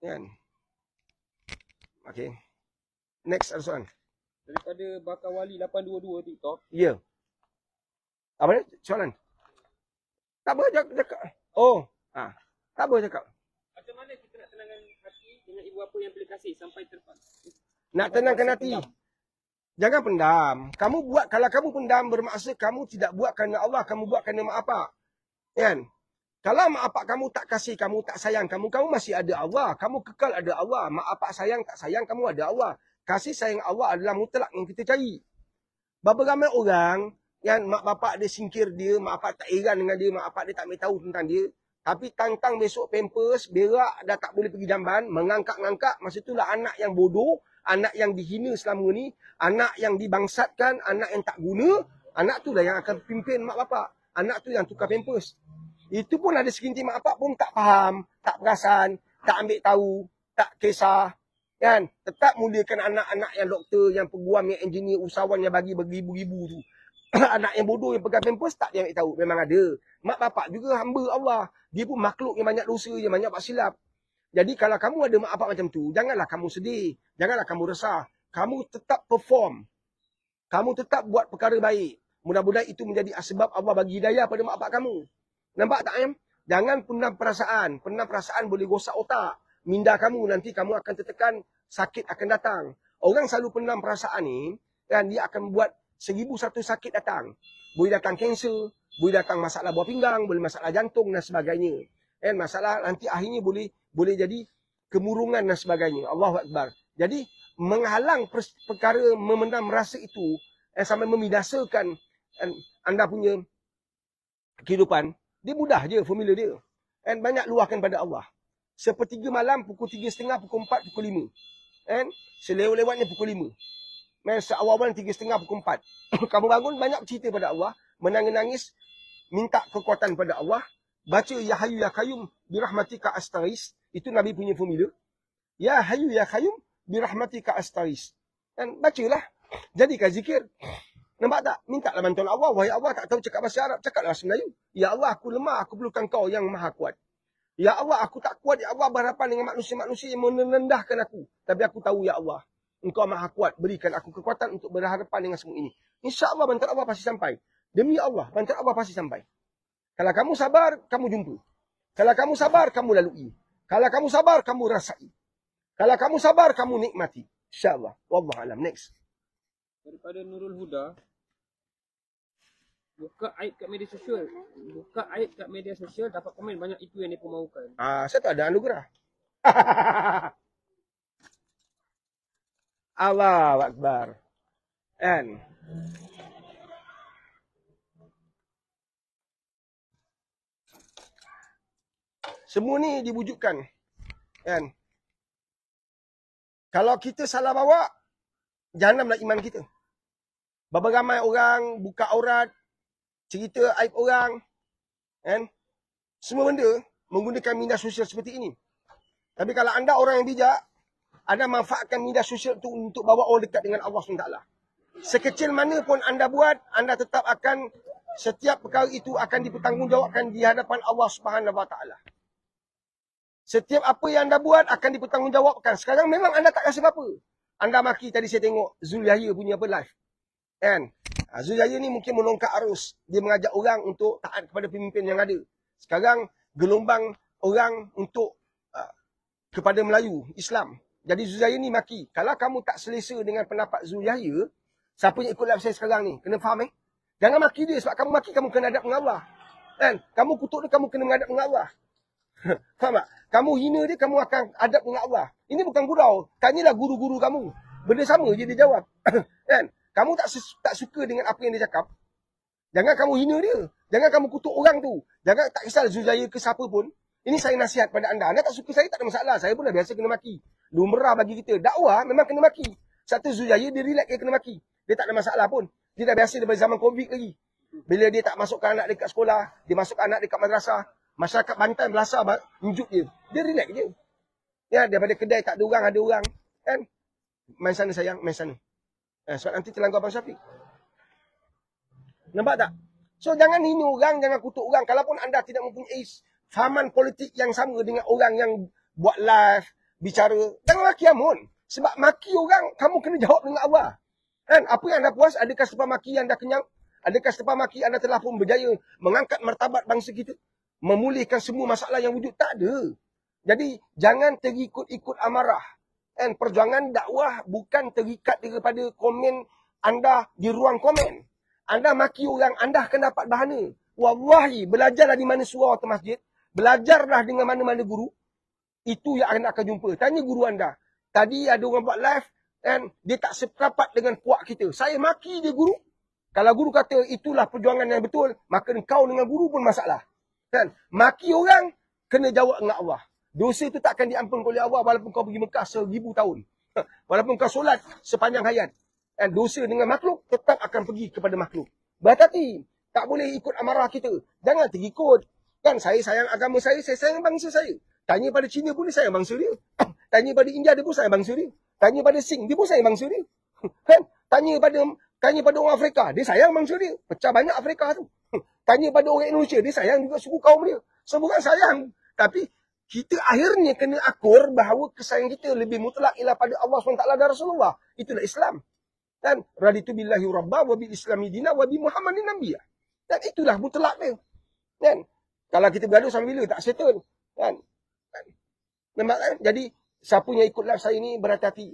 Kan? Okay. Next ada soalan. Daripada Bakar Wali 822 TikTok. Ya. Apa dia? Soalan? Tak apa cakap. Oh. Tak apa cakap. macam mana kita nak tenangkan hati dengan ibu bapa yang pilih kasih sampai terpaksa? Nak tenangkan hati. Jangan pendam. Kamu buat, kalau kamu pendam bermaksud kamu tidak buat kerana Allah, kamu buat kerana mak bapak. Kan? Kalau mak bapak kamu tak kasih, kamu tak sayang kamu, kamu masih ada Allah. Kamu kekal ada Allah. Mak bapak sayang tak sayang, kamu ada Allah. Kasih sayang Allah adalah mutlak yang kita cari. Berapa ramai orang yang mak bapak dia singkir dia, mak bapak tak heran dengan dia, mak bapak dia tak ambil tahu tentang dia. Tapi tantang besok pampers, berak, dah tak boleh pergi jamban, mengangkat-ngangkat. Masa itulah anak yang bodoh, anak yang dihina selama ni, anak yang dibangsatkan, anak yang tak guna, anak tu lah yang akan pimpin mak bapak. Anak tu yang tukar pampers. Itu pun ada segelintir mak bapak pun tak faham, tak perasan, tak ambil tahu, tak kisah. Kan? Tetap muliakan anak-anak yang doktor, yang peguam, yang engineer, usahawan yang bagi beribu-ribu tu. Anak yang bodoh yang pegang pampers tak dia ambil tahu. Memang ada. Mak bapak juga hamba Allah. Dia pun makhluk yang banyak dosa, yang banyak buat silap. Jadi kalau kamu ada mak bapak macam tu, janganlah kamu sedih. Janganlah kamu resah. Kamu tetap perform. Kamu tetap buat perkara baik. Mudah-mudahan itu menjadi asbab Allah bagi hidayah pada mak bapak kamu. Nampak tak, em? Jangan pendam perasaan. Pendam perasaan boleh rosak otak. Minda kamu nanti kamu akan tertekan, sakit akan datang. Orang selalu pendam perasaan ni, kan dia akan buat 1001 sakit datang. Boleh datang kanser, boleh datang masalah buah pinggang, boleh masalah jantung dan sebagainya. Dan masalah nanti akhirnya boleh jadi kemurungan dan sebagainya. Allahu Akbar. Jadi menghalang perkara memendam rasa itu sampai membinasakan anda punya kehidupan, dia mudah je formula dia. Dan banyak luahkan pada Allah. Sepertiga malam, pukul 3.30, pukul 4, pukul 5. And selewat-lewatnya pukul 5. Seawal-awal 3.30, pukul 4. Kamu bangun, banyak cerita pada Allah. Menangis-nangis, minta kekuatan pada Allah. Baca Ya Hayyu Ya Qayyum birahmatika astaghis. Itu Nabi punya formula. Ya Hayyu Ya Qayyum birahmatika astaghis. Dan bacalah. Jadikan zikir. Nampak tak? Mintalah bantuan Allah. Wahai Allah, tak tahu cakap bahasa Arab. Cakaplah bahasa Melayu. Ya Allah, aku lemah. Aku perlukan kau yang maha kuat. Ya Allah, aku tak kuat. Ya Allah, berhadapan dengan manusia-manusia yang merendahkan aku. Tapi aku tahu, Ya Allah, Engkau maha kuat. Berikan aku kekuatan untuk berhadapan dengan semua ini. InsyaAllah, bantuan Allah pasti sampai. Demi Allah, bantuan Allah pasti sampai. Kalau kamu sabar, kamu jumpa. Kalau kamu sabar, kamu lalui. Kalau kamu sabar, kamu rasai. Kalau kamu sabar, kamu nikmati. InsyaAllah. Wallahualam. Next. Daripada Nurul Huda, buka aib kat media sosial. Buka aib kat media sosial, dapat komen banyak, itu yang mereka mahukan. Saya tak ada anugerah. Allahu Akbar. Kan? Semua ni diwujudkan. Kan? Kalau kita salah bawa, jahanamlah iman kita. Berapa ramai orang buka aurat, cerita aib orang, kan? Semua benda menggunakan media sosial seperti ini. Tapi kalau anda orang yang bijak, anda manfaatkan media sosial itu untuk bawa orang dekat dengan Allah SWT. Sekecil mana pun anda buat, anda tetap akan, setiap perkara itu akan dipertanggungjawabkan di hadapan Allah SWT. Setiap apa yang anda buat akan dipertanggungjawabkan. Sekarang memang anda tak rasa apa-apa. Anda maki, tadi saya tengok Zul Yahya punya apa live. Kan? Zul Yahya ni mungkin melongkak arus. Dia mengajak orang untuk taat kepada pemimpin yang ada. Sekarang gelombang orang untuk kepada Melayu, Islam. Jadi Zul Yahya ni maki. Kalau kamu tak selesa dengan pendapat Zul Yahya, siapa yang ikut live saya sekarang ni? Kena faham Jangan maki dia. Sebab kamu maki, kamu kena hadap dengan Allah. Kan? Kamu kutuk dia, kamu kena menghadap dengan Allah. Faham tak? Kamu hina dia, kamu akan hadap dengan Allah. Ini bukan gurau. Tanyalah guru-guru kamu. Benda sama je dia jawab. Kan? Kamu tak suka dengan apa yang dia cakap. Jangan kamu hina dia. Jangan kamu kutuk orang tu. Jangan, tak kisah Zul Yahya ke siapa pun. Ini saya nasihat pada anda. Anda tak suka saya, tak ada masalah. Saya pun dah biasa kena maki. Lumrah bagi kita. Dakwah memang kena maki. Satu Zul Yahya, dia relax dia kena maki. Dia tak ada masalah pun. Dia dah biasa daripada zaman COVID lagi. Bila dia tak masukkan anak dekat sekolah, dia masukkan anak dekat madrasah, masyarakat Bantan belasah menunjuk dia. Dia relax je. Ya, daripada kedai tak ada orang, ada orang. Kan? Main sana sayang, main sana. Sebab nanti terlanggar Abang Syafiq. Nampak tak? So, jangan hina orang, jangan kutuk orang. Kalaupun anda tidak mempunyai fahaman politik yang sama dengan orang yang buat live, bicara, jangan maki amun. Sebab maki orang, kamu kena jawab dengan Allah. Kan? Apa yang anda puas? Adakah selepas maki anda kenyang? Adakah selepas maki anda telah pun berjaya mengangkat martabat bangsa kita? Memulihkan semua masalah yang wujud? Tak ada. Jadi jangan terikut-ikut amarah. And perjuangan dakwah bukan terikat daripada komen anda di ruang komen. Anda maki orang, anda akan dapat bahana. Wallahi, belajarlah di mana surau atau masjid. Belajarlah dengan mana-mana guru. Itu yang anda akan jumpa. Tanya guru anda. Tadi ada orang buat live and dia tak sependapat dengan puak kita. Saya maki dia guru. Kalau guru kata itulah perjuangan yang betul, maka kau dengan guru pun masalah. Kan? Maki orang, kena jawab dengan Allah. Dosa itu tak akan diampunkan oleh Allah walaupun kau pergi Mekah 1000 tahun. Walaupun kau solat sepanjang hayat. Dan dosa dengan makhluk tetap akan pergi kepada makhluk. Berhati-hati. Tak boleh ikut amarah kita. Jangan terikut. Kan saya sayang agama saya sayang bangsa saya. Tanya pada Cina pun dia sayang bangsa dia. Tanya pada India dia pun sayang bangsa dia. Tanya pada Sing dia pun sayang bangsa dia. Kan? Tanya pada orang Afrika, dia sayang bangsa dia. Pecah banyak Afrika tu. Tanya pada orang Indonesia, dia sayang juga suku kaum dia. Semua orang sayang. Tapi kita akhirnya kena akur bahawa kesayangan kita lebih mutlak ialah pada Allah SWT dan Rasulullah. Itulah Islam. Dan raditu billahi rabba wa bil islami dina wa bi Muhammadin nabiyya. Dan itulah mutlak dia. Dan kalau kita bergaduh sampai bila tak settle. Kan? Nampak kan? Jadi siapa yang ikut live saya ni berhati-hati.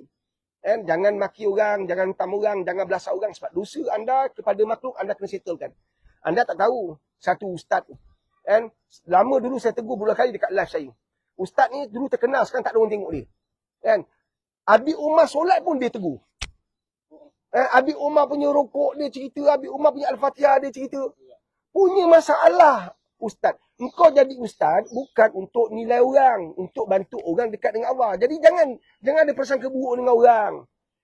Dan jangan maki orang, jangan tam orang, jangan belasah orang sebab dosa anda kepada makhluk anda kena settlekan. Anda tak tahu satu ustaz. Dan lama dulu saya tegur beberapa kali dekat live saya. Ustaz ni dulu terkenal, sekarang tak ada orang tengok dia. Kan? Abi Umar solat pun dia tegur. Abi Umar punya rokok dia cerita, Abi Umar punya Al-Fatihah dia cerita. Punya masalah, ustaz. Engkau jadi ustaz bukan untuk nilai orang, untuk bantu orang dekat dengan Allah. Jadi jangan ada prasangka buruk dengan orang.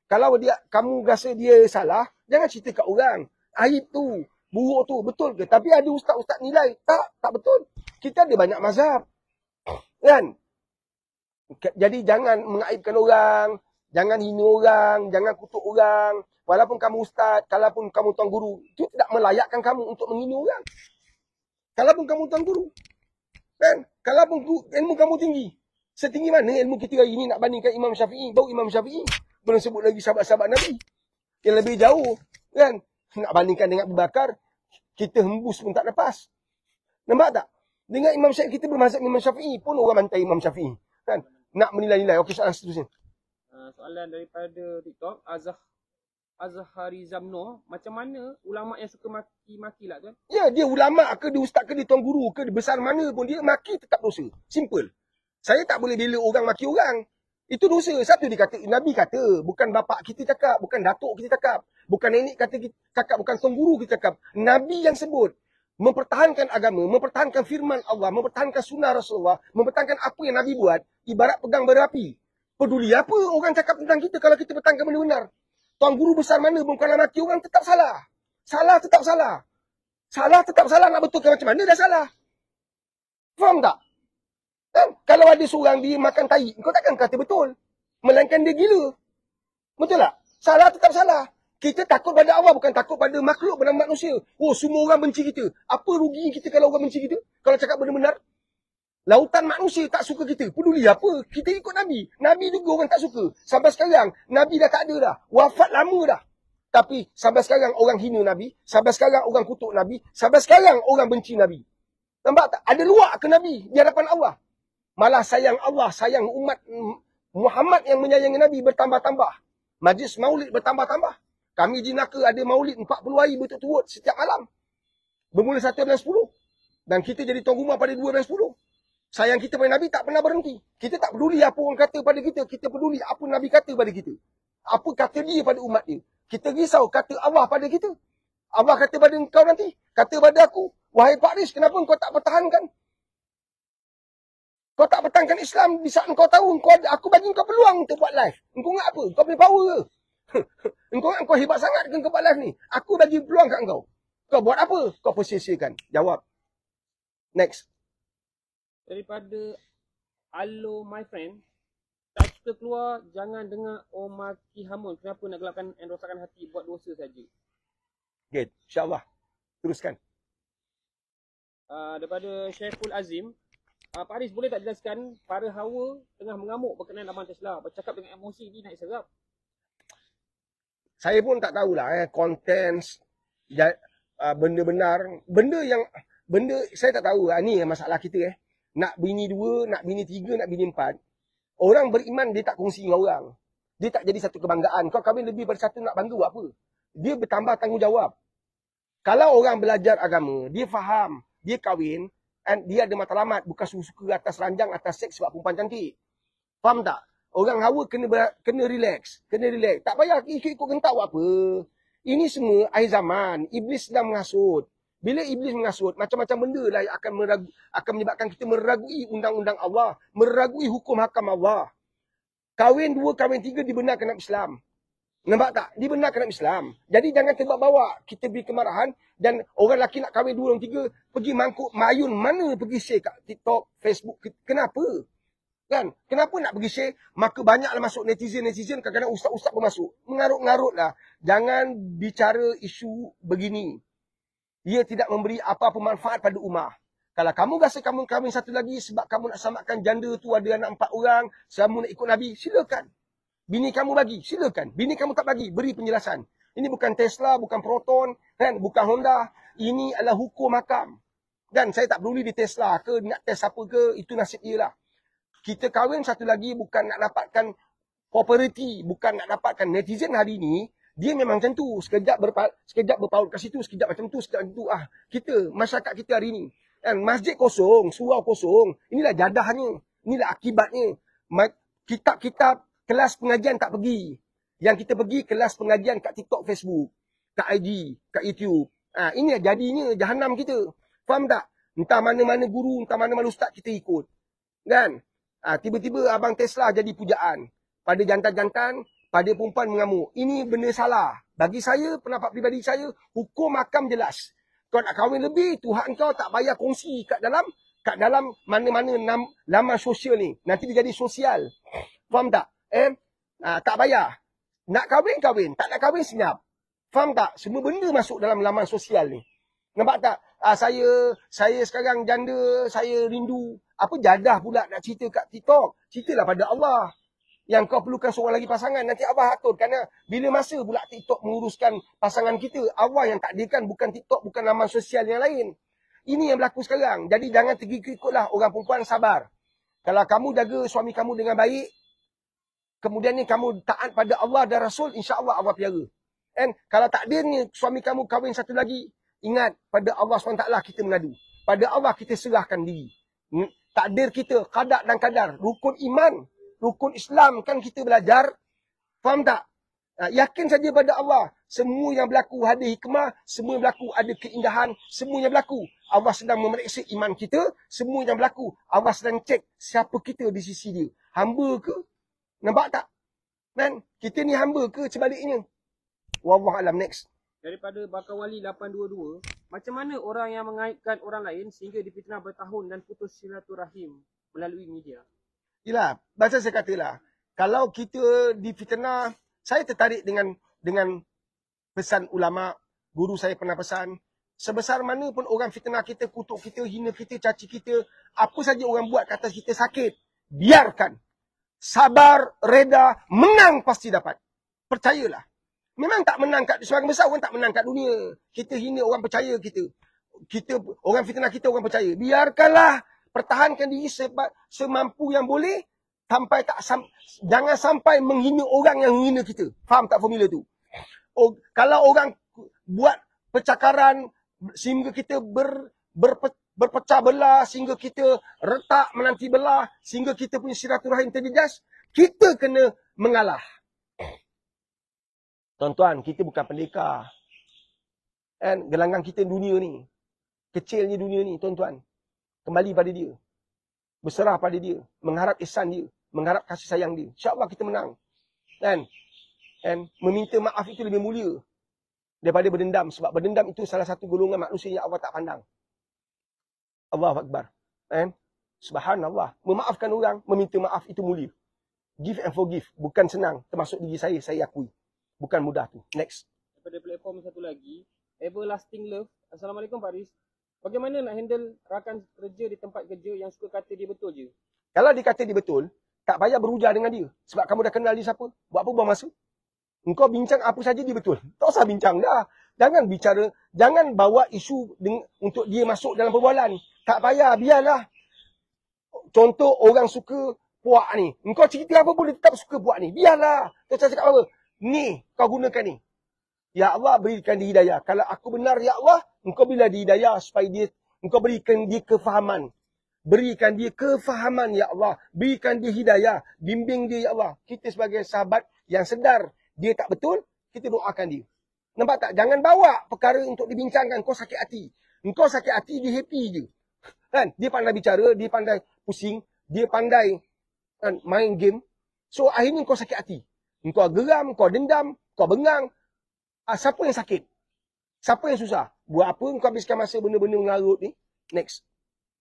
Kalau kamu rasa dia salah, jangan cerita kat orang. Aib tu, buruk tu, betul ke? Tapi ada ustaz-ustaz nilai. Tak betul. Kita ada banyak mazhab. Kan? Jadi jangan mengaibkan orang, jangan hina orang, jangan kutuk orang. Walaupun kamu ustaz, kalaupun kamu tuan guru, itu tidak melayakkan kamu untuk menghina orang. Kalaupun kamu tuan guru. Kan? Kalaupun ilmu kamu tinggi. Setinggi mana ilmu kita hari ini nak bandingkan Imam Syafi'i? Baru Imam Syafi'i. Belum sebut lagi sahabat-sahabat Nabi. Yang lebih jauh. Kan? Nak bandingkan dengan Abu Bakar, kita hembus pun tak lepas. Nampak tak? Dengan Imam Syafi'i, kita bermazhab Imam Syafi'i pun orang bantai Imam Syafi'i. Kan? Nak menilai-nilai. Okey, soalan seterusnya. Soalan daripada TikTok, Azhari Zamno, macam mana ulama yang suka maki-maki lah tuan? Ya, dia ulama ke, dia ustaz ke, dia tuan guru ke, dia besar mana pun dia maki tetap dosa. Simple. Saya tak boleh bela orang maki orang. Itu dosa. Satu dia kata, Nabi kata, bukan bapak kita cakap, bukan datuk kita cakap, bukan nenek kata kita cakap, bukan tuan guru kita cakap. Nabi yang sebut. Mempertahankan agama, mempertahankan firman Allah, mempertahankan sunnah Rasulullah, mempertahankan apa yang Nabi buat, ibarat pegang bara api. Peduli apa orang cakap tentang kita kalau kita pertahankan benda benar. Tuan guru besar mana pun kalau maki orang tetap salah. Salah tetap salah. Salah tetap salah. Nak betulkan macam mana dah salah. Faham tak? Kan? Kalau ada seorang dia makan tahi, kau takkan kata betul. Melainkan dia gila. Betul tak? Salah tetap salah. Kita takut pada Allah, bukan takut pada makhluk, pada manusia. Oh, semua orang benci kita. Apa rugi kita kalau orang benci kita? Kalau cakap benda benar? Lautan manusia tak suka kita. Peduli apa? Kita ikut Nabi. Nabi juga orang tak suka. Sampai sekarang, Nabi dah tak ada dah. Wafat lama dah. Tapi sampai sekarang orang hina Nabi. Sampai sekarang orang kutuk Nabi. Sampai sekarang orang benci Nabi. Nampak tak? Ada luak ke Nabi di hadapan Allah. Malah sayang Allah, sayang umat Muhammad yang menyayangi Nabi bertambah-tambah. Majlis maulid bertambah-tambah. Kami di Naka ada maulid 40 hari berturut-turut setiap malam. Bermula 1 bulan 10. Dan kita jadi tuan rumah pada 2 bulan 10. Sayang kita pada Nabi tak pernah berhenti. Kita tak peduli apa orang kata pada kita. Kita peduli apa Nabi kata pada kita. Apa kata dia pada umat dia. Kita risau kata Allah pada kita. Allah kata pada engkau nanti. Kata pada aku. Wahai Pak Riz, kenapa engkau tak pertahankan? Kau tak pertahankan Islam di saat engkau tahu aku bagi engkau peluang untuk buat live. Engkau ingat apa? Engkau punya power ke? engkau hebat sangat ke engkau buat live ni? Aku bagi peluang kat engkau. Kau buat apa? Kau persia-siakan. Jawab. Next. Daripada Hello my friend, tak kita keluar, jangan dengar Omar Kihamun. Kenapa nak gelapkan dan rosakkan hati, buat dosa saja. Okay, insyaAllah. Teruskan. Daripada Syekhul Azim, Pak Haris boleh tak jelaskan para hawa tengah mengamuk berkenaan Aman Tesla, bercakap dengan emosi ni naik serap? Saya pun tak tahulah kontens benda benar. Benda saya tak tahu. Ni masalah kita nak bini 2, nak bini 3, nak bini 4. Orang beriman dia tak kongsi dengan orang. Dia tak jadi satu kebanggaan. Kau kahwin lebih daripada satu nak bangga buat apa? Dia bertambah tanggungjawab. Kalau orang belajar agama, dia faham, dia kahwin, and dia ada matlamat, bukan suka atas ranjang, atas seks sebab perempuan cantik. Faham tak? Orang hawa kena relax. Kena relax. Tak payah ikut-ikut gentak buat apa. Ini semua akhir zaman. Iblis sedang menghasut. Bila iblis menghasut, macam-macam benda lah yang akan menyebabkan kita meragui undang-undang Allah. Meragui hukum hakam Allah. Kahwin 2, kahwin 3 dibenarkan dalam Islam. Nampak tak? Dibenarkan dalam Islam. Jadi jangan terbawa-bawa. Kita beri kemarahan dan orang lelaki nak kahwin 2 dan 3 pergi mangkuk mayun mana pergi share kat TikTok, Facebook. Kenapa? Kan? Kenapa nak pergi share? Maka banyaklah masuk netizen-netizen, kadang-kadang ustaz-ustaz pun masuk. Mengarut-ngarutlah. Jangan bicara isu begini. Ia tidak memberi apa-apa manfaat pada ummah. Kalau kamu rasa kamu kahwin satu lagi sebab kamu nak samakan janda tu ada anak 4 orang, kamu nak ikut Nabi, silakan. Bini kamu bagi, silakan. Bini kamu tak bagi, beri penjelasan. Ini bukan Tesla, bukan Proton, kan? Bukan Honda. Ini adalah hukum hakam. Dan saya tak peduli di Tesla ke, nak test apa ke, itu nasib dia lah. Kita kahwin satu lagi bukan nak dapatkan property, bukan nak dapatkan netizen hari ini. Dia memang macam tu. Sekejap berpaut kat situ, sekejap macam tu, sekejap macam tu. Kita, masyarakat kita hari ini. Dan masjid kosong, surau kosong. Inilah jadahnya. Inilah akibatnya. Kitab-kitab kelas pengajian tak pergi. Yang kita pergi kelas pengajian kat TikTok, Facebook, kat IG, kat YouTube. Ini jadinya jahanam kita. Faham tak? Entah mana-mana guru, entah mana-mana ustaz kita ikut. Kan? Tiba-tiba abang Tesla jadi pujaan. Pada jantan-jantan, pada perempuan mengamuk. Ini benda salah. Bagi saya, pendapat pribadi saya, hukum hakam jelas. Kau nak kahwin lebih, Tuhan kau tak payah kongsi kat dalam mana-mana laman sosial ni. Nanti dia jadi sosial. Faham tak? Tak payah. Nak kahwin, tak nak kahwin senyap. Faham tak? Semua benda masuk dalam laman sosial ni. Nampak tak? Saya sekarang janda, saya rindu. Apa jadah pula nak cerita kat TikTok? Ceritalah pada Allah. Yang kau perlukan seorang lagi pasangan. Nanti Allah atur. Kerana bila masa pula TikTok menguruskan pasangan kita, Allah yang takdirkan, bukan TikTok, bukan laman sosial yang lain. Ini yang berlaku sekarang. Jadi jangan terikut-ikutlah. Orang perempuan sabar. Kalau kamu jaga suami kamu dengan baik, kemudian ni kamu taat pada Allah dan Rasul, insya-Allah Allah pelihara. And kalau takdirnya suami kamu kahwin satu lagi, ingat pada Allah SWT kita mengadu. Pada Allah kita serahkan diri. Takdir kita, qada dan kadar. Rukun iman, rukun Islam kan kita belajar. Faham tak? Yakin saja pada Allah. Semua yang berlaku ada hikmah, semua yang berlaku ada keindahan, semua yang berlaku Allah sedang memeriksa iman kita, semua yang berlaku Allah sedang cek siapa kita di sisi dia. Hamba ke? Nampak tak? Kan? Kita ni hamba ke sebaliknya? Wallahu alam. Next. Daripada Bakar Wali 822, macam mana orang yang mengaitkan orang lain sehingga difitnah bertahun dan putus silaturahim melalui media? Yelah, bahasa saya katalah, kalau kita difitnah, saya tertarik dengan pesan ulama, guru saya pernah pesan, sebesar mana pun orang fitnah kita, kutuk kita, hina kita, caci kita, apa saja orang buat kata kita sakit, biarkan. Sabar, reda, menang pasti dapat. Percayalah. Memang tak menang kat sebagian besar orang tak menang kat dunia. Kita hina orang percaya kita. Orang fitnah kita orang percaya. Biarkanlah, pertahankan diri semampu yang boleh jangan sampai menghina orang yang menghina kita. Faham tak formula tu? Kalau orang buat percakaran sehingga kita berpecah belah, sehingga kita retak menanti belah, sehingga kita punya silaturahim terjejas, kita kena mengalah. Tuan-tuan, kita bukan pendekar. And gelanggang kita dunia ni. Kecilnya dunia ni, tuan-tuan. Kembali pada dia. Berserah pada dia. Mengharap ihsan dia. Mengharap kasih sayang dia. InsyaAllah kita menang. And meminta maaf itu lebih mulia daripada berdendam. Sebab berdendam itu salah satu golongan manusia yang Allah tak pandang. Allahu Akbar. Subhanallah. Memaafkan orang, meminta maaf itu mulia. Give and forgive. Bukan senang. Termasuk diri saya akui. Bukan mudah tu. Next. Daripada platform satu lagi, Everlasting Love. Assalamualaikum Pak Riz. Bagaimana nak handle rakan kerja di tempat kerja yang suka kata dia betul je? Kalau dia kata dia betul, tak payah berujar dengan dia. Sebab kamu dah kenal dia siapa. Buat apa buang masa? Engkau bincang apa saja dia betul. Tak usah bincang dah. Jangan bawa isu untuk dia masuk dalam perbualan. Tak payah, biarlah. contoh orang suka puak ni. Engkau cerita apa pun dia tetap suka puak ni. Biarlah. Kau cakap apa? Ni, kau gunakan ni. Ya Allah, berikan dia hidayah. Kalau aku benar, Ya Allah, engkau bila dia hidayah supaya engkau berikan dia kefahaman. Berikan dia kefahaman, Ya Allah. Berikan dia hidayah. Bimbing dia, Ya Allah. Kita sebagai sahabat yang sedar dia tak betul, kita doakan dia. Nampak tak? Jangan bawa perkara untuk dibincangkan. Kau sakit hati. Engkau sakit hati, dia happy je. Kan? Dia pandai bicara, dia pandai pusing, dia pandai kan, main game. So, akhirnya kau sakit hati. Engkau geram, kau dendam, kau bengang. Siapa yang sakit? Siapa yang susah? Buat apa kau habiskan masa benda-benda mengarut ni? Next.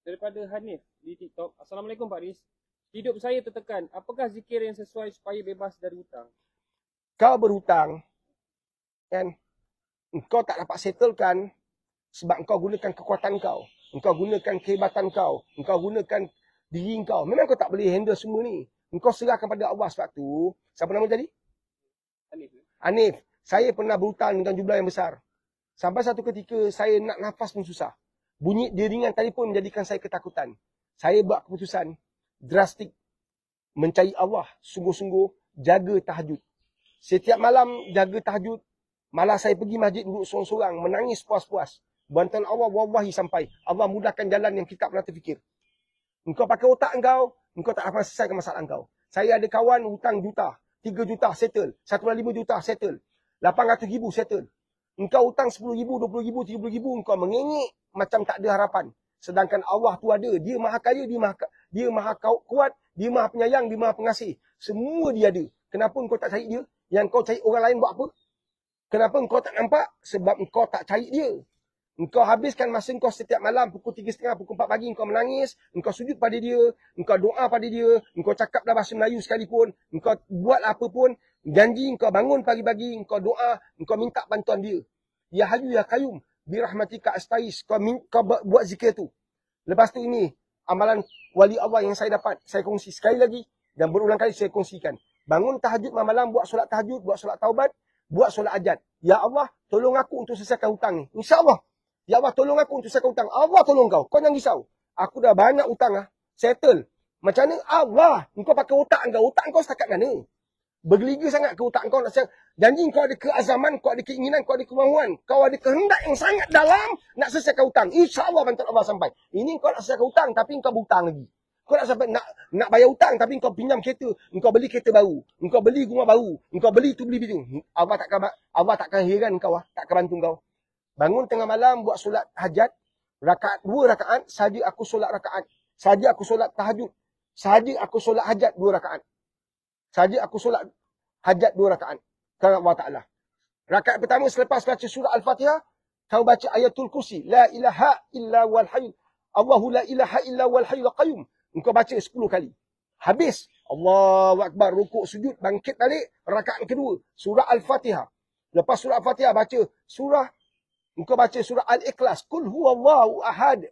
Daripada Hanif di TikTok. Assalamualaikum Pak Riz. Hidup saya tertekan. Apakah zikir yang sesuai supaya bebas dari hutang? Kau berhutang. Kan? Engkau tak dapat settlekan sebab engkau gunakan kekuatan kau. Engkau gunakan kehebatan kau. Engkau gunakan diri kau. Memang kau tak boleh handle semua ni. Engkau serahkan pada Allah. Sebab tu, siapa nama tadi? Hanif. Hanif. Saya pernah berhutang dengan jumlah yang besar. Sampai satu ketika saya nak nafas pun susah. Bunyi deringan telefon menjadikan saya ketakutan. Saya buat keputusan drastik. Mencari Allah. Sungguh-sungguh jaga tahajud. Setiap malam jaga tahajud. Malah saya pergi masjid duduk sorang-sorang. Menangis puas-puas. Bantuan Allah wallahi sampai. Allah mudahkan jalan yang kita pernah terfikir. Engkau pakai otak engkau tak dapat selesaikan masalah engkau. Saya ada kawan hutang juta. 3 juta settle. 1,5 juta settle. 800,000 settle. Engkau hutang 10,000, 20,000, 30,000. Engkau mengengek macam tak ada harapan. Sedangkan Allah tu ada. Dia maha kaya, dia maha kuat, dia maha penyayang, dia maha pengasih. Semua dia ada. Kenapa engkau tak cari dia? Yang kau cari orang lain buat apa? Kenapa engkau tak nampak? Sebab engkau tak cari dia. Engkau habiskan masa engkau setiap malam pukul 3.30, pukul 4 pagi engkau menangis, engkau sujud pada dia, engkau doa pada dia, engkau cakap dalam bahasa Melayu sekalipun, engkau buat apa pun, janji engkau bangun pagi-pagi, engkau doa, engkau minta bantuan dia. Ya Hayyu ya Qayyum, bi rahmatika astaghiits, kau buat zikir tu. Lepas tu ini amalan wali Allah yang saya dapat, saya kongsi sekali lagi dan berulang kali saya kongsikan. Bangun tahajud malam, buat solat tahajud, buat solat taubat, buat solat hajat. Ya Allah, tolong aku untuk selesaikan hutang ni. Insya-Allah. Ya Allah, tolong aku untuk selesaikan hutang. Allah tolong kau. Kau jangan risau. Aku dah banyak hutang settle. Macam mana? Allah, engkau pakai otak kau. Otak kau setakat mana? Bergeliga sangat ke otak kau nak selesai. Janji kau ada keazaman, kau ada keinginan, kau ada kemahuan. Kau ada kehendak yang sangat dalam nak selesaikan hutang. InsyaAllah bantuan Allah sampai. Ini kau nak selesaikan hutang tapi kau berhutang lagi. Kau nak sampai nak bayar hutang tapi kau pinjam kereta. Engkau beli kereta baru. Engkau beli rumah baru. Engkau beli tu beli itu. Allah takkan heran kau. Takkan bantu kau. Bangun tengah malam buat solat hajat. Rakaat 2 rakaat. Saja aku solat rakaat. Saja aku solat tahajud. Saja aku solat hajat 2 rakaat. Saja aku solat hajat 2 rakaat. Kerana Allah Ta'ala. Rakaat pertama selepas baca surah Al-Fatihah. Kau baca ayatul kursi. La ilaha illa wal hayyul. Allahu la ilaha illa wal hayyul qayyum. Engkau baca 10 kali. Habis. Allahu Akbar. Rukuk sujud. Bangkit balik. Rakaat kedua. Surah Al-Fatihah. Lepas surah Al-Fatihah baca surah. Engkau baca surah Al-Ikhlas. Qul huwallahu ahad.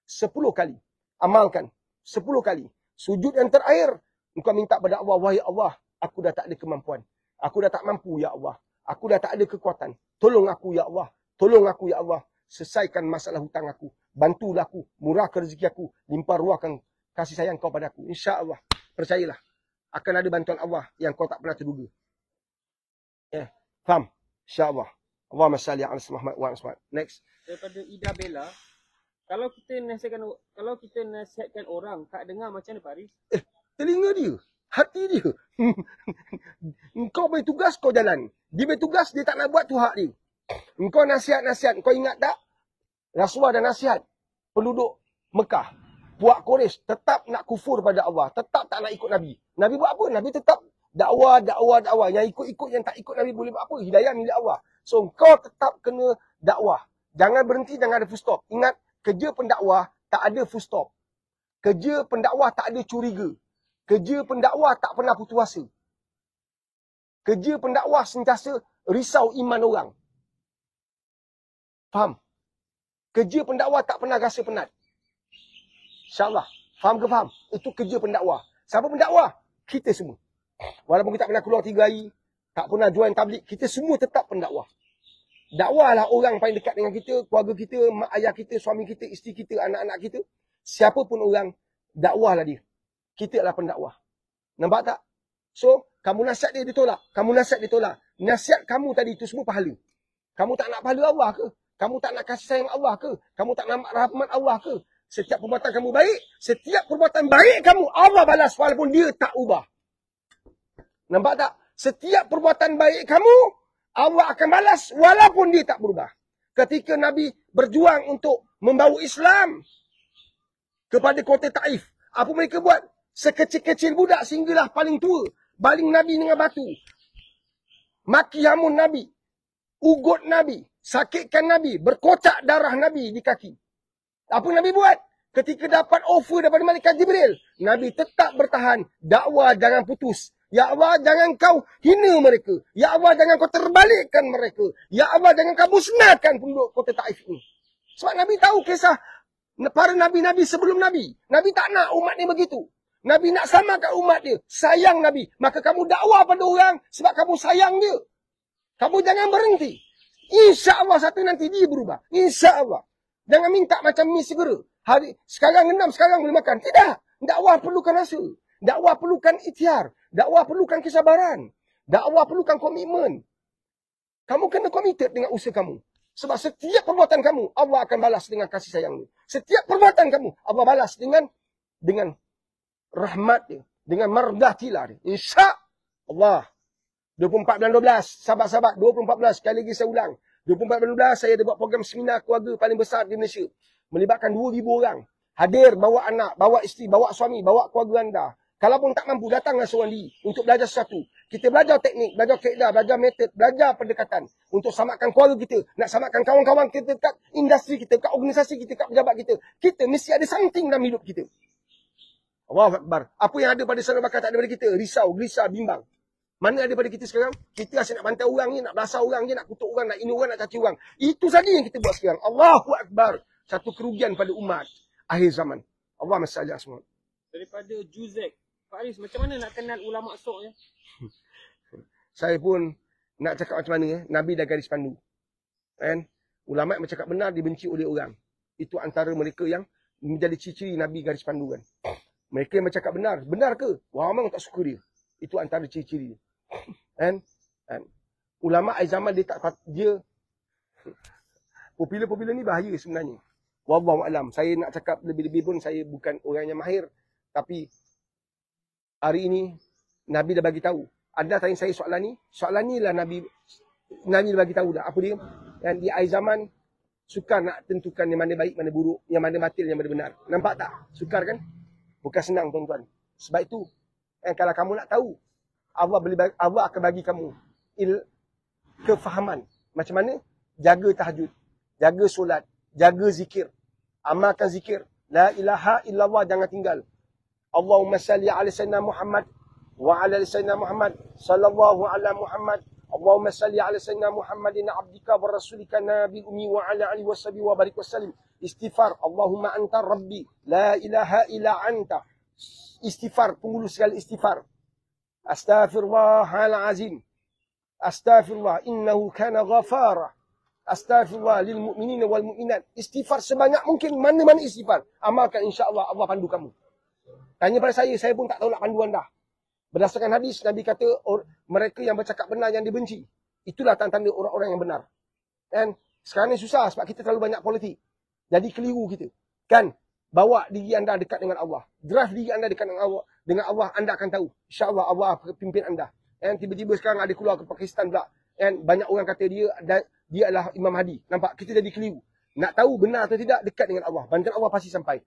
10 kali. Amalkan. 10 kali. Sujud yang terakhir. Engkau minta pada Allah. Wahai Allah. Aku dah tak ada kemampuan. Aku dah tak mampu ya Allah. Aku dah tak ada kekuatan. Tolong aku ya Allah. Tolong aku ya Allah. Selesaikan masalah hutang aku. Bantulah aku. Murahkan rezeki aku. Limpah ruahkan kasih sayang kau pada aku. InsyaAllah. Percayalah. Akan ada bantuan Allah yang kau tak pernah terduga. Faham? InsyaAllah. Allahumma salli ala Muhammad wa ala. Next. Daripada Ida Bella. Kalau kita nasihatkan orang, tak dengar macam mana Pak Riz? Telinga dia. Hati dia. Engkau bertugas, kau jalan. Dia bertugas, dia tak nak buat tu hak dia. Engkau nasihat-nasihat. Kau ingat tak? Rasulullah dah nasihat. Penduduk Mekah. Puak Quraisy tetap nak kufur pada Allah. Tetap tak nak ikut Nabi. Nabi buat apa? Nabi tetap dakwah. Yang ikut-ikut, yang tak ikut Nabi boleh buat apa? Hidayah milik Allah. So, kau tetap kena dakwah. Jangan berhenti, jangan ada full stop. Ingat, kerja pendakwah tak ada full stop. Kerja pendakwah tak ada curiga. Kerja pendakwah tak pernah putus asa. Kerja pendakwah sentiasa risau iman orang. Faham? Kerja pendakwah tak pernah rasa penat. InsyaAllah. Faham ke faham? Itu kerja pendakwah. Siapa pendakwah? Kita semua. Walaupun kita tak pernah keluar 3 hari, tak pernah join tablik, kita semua tetap pendakwah. Dakwahlah orang paling dekat dengan kita, keluarga kita, mak ayah kita, suami kita, isteri kita, anak-anak kita. Siapa pun orang, dakwahlah dia. Kita adalah pendakwah. Nampak tak? So, kamu nasihat dia ditolak. Kamu nasihat ditolak. Nasihat kamu tadi itu semua pahala. Kamu tak nak pahala Allah ke? Kamu tak nak kasih sayang Allah ke? Kamu tak nak rahmat Allah ke? Setiap perbuatan kamu baik, setiap perbuatan baik kamu, Allah balas walaupun dia tak ubah. Nampak tak? Setiap perbuatan baik kamu, Allah akan balas walaupun dia tak berubah. Ketika Nabi berjuang untuk membawa Islam kepada kota Taif, apa mereka buat? Sekecil-kecil budak sehinggalah paling tua, baling Nabi dengan batu. Maki hamun Nabi, ugut Nabi, sakitkan Nabi, berkocak darah Nabi di kaki. Apa Nabi buat? Ketika dapat offer daripada malaikat Jibril, Nabi tetap bertahan. Dakwah jangan putus. Ya Allah, jangan kau hina mereka. Ya Allah, jangan kau terbalikkan mereka. Ya Allah, jangan kau musnahkan penduduk kota Taif ini. Sebab Nabi tahu kisah para Nabi-Nabi sebelum Nabi. Nabi tak nak umat ni begitu. Nabi nak samakan umat dia. Sayang Nabi. Maka kamu dakwah pada orang sebab kamu sayang dia. Kamu jangan berhenti. InsyaAllah satu nanti dia berubah. InsyaAllah. Jangan minta macam mi segera. Sekarang 6, sekarang boleh makan. Tidak. Dakwah perlukan rasa. Dakwah perlukan ikhtiar. Dakwah perlukan kesabaran. Dakwah perlukan komitmen. Kamu kena komited dengan usaha kamu. Sebab setiap perbuatan kamu, Allah akan balas dengan kasih sayang dia. Setiap perbuatan kamu, Allah balas dengan rahmat dia. Dengan mardatilah dia. InsyaAllah. 24 bulan 12. Sahabat-sahabat, 24 bulan. Sekali lagi saya ulang. 24 bulan 12, saya ada buat program seminar keluarga paling besar di Malaysia. Melibatkan 2,000 orang. Hadir, bawa anak, bawa isteri, bawa suami, bawa keluarga anda. Kalaupun tak mampu, datanglah seorang diri untuk belajar sesuatu. Kita belajar teknik, belajar kaedah, belajar metod, belajar pendekatan. Untuk samakan keluarga kita. Nak samakan kawan-kawan kita kat industri kita, kat organisasi kita, kat pejabat kita. Kita mesti ada something dalam hidup kita. Allahu Akbar. Apa yang ada pada saudara bakar tak ada pada kita? Risau, gelisah, bimbang. Mana ada pada kita sekarang? Kita asyik nak bantai orang ni, nak belasah orang je, nak kutuk orang, nak ini orang, nak caci orang. Itu saja yang kita buat sekarang. Allahu Akbar. Satu kerugian pada umat akhir zaman. Allah masalah semua. Daripada Juzek. Pak Aris, macam mana nak kenal ulama' sok ya? Saya pun nak cakap macam mana. Nabi dah garis pandu. Kan? Ulama' yang bercakap benar dibenci oleh orang. Itu antara mereka yang menjadi ciri-ciri Nabi garis pandu kan. Mereka yang bercakap benar. Benar ke? Wah, memang tak suka dia. Itu antara ciri-ciri dia. Kan? Ulama' akhir zaman dia popular-popular ni bahaya sebenarnya. Wallahu a'lam. Saya nak cakap lebih-lebih pun saya bukan orang yang mahir. Tapi hari ini Nabi dah bagi tahu. Anda tanya saya soalan ni. Soalan ni lah Nabi dah bagi tahu dah. Apa dia? Dan di akhir zaman sukar nak tentukan yang mana baik, mana buruk, yang mana batil, yang mana benar. Nampak tak? Sukar kan? Bukan senang tuan-tuan. Sebab itu kalau kamu nak tahu, Allah akan bagi kamu kefahaman. Macam mana? Jaga tahajud, jaga solat, jaga zikir, amalkan zikir. La ilaha illallah, jangan tinggal. Allahumma salli ala sayyidina Muhammad wa ala sayyidina Muhammad sallallahu ala Muhammad. Allahumma salli ala sayyidina Muhammadin abdika wa rasulika nabil ummi wa ala alihi washabihi wa barik wasallim. Istighfar, Allahumma anta rabbi la ilaha illa anta. Istighfar, tunggu sekali istighfar. Astaghfirullahal azim. Astaghfirullah innahu kana ghafara. Astaghfirullah lil mu'minina wal mu'minat. Istighfar sebanyak mungkin, mana-mana istighfar. Amalkan, insya-Allah Allah pandu kamu. Tanya pada saya pun tak tahu nak pandu anda. Berdasarkan hadis, Nabi kata mereka yang bercakap benar yang dibenci. Itulah tanda-tanda orang-orang yang benar. Dan sekarang ni susah sebab kita terlalu banyak politik. Jadi keliru kita. Kan? Bawa diri anda dekat dengan Allah. Drive diri anda dekat dengan Allah. Dengan Allah anda akan tahu. InsyaAllah Allah pimpin anda. Dan tiba-tiba sekarang ada keluar ke Pakistan pula. Dan banyak orang kata dia adalah Imam Mahdi. Nampak? Kita jadi keliru. Nak tahu benar atau tidak, dekat dengan Allah. Bantuan Allah pasti sampai.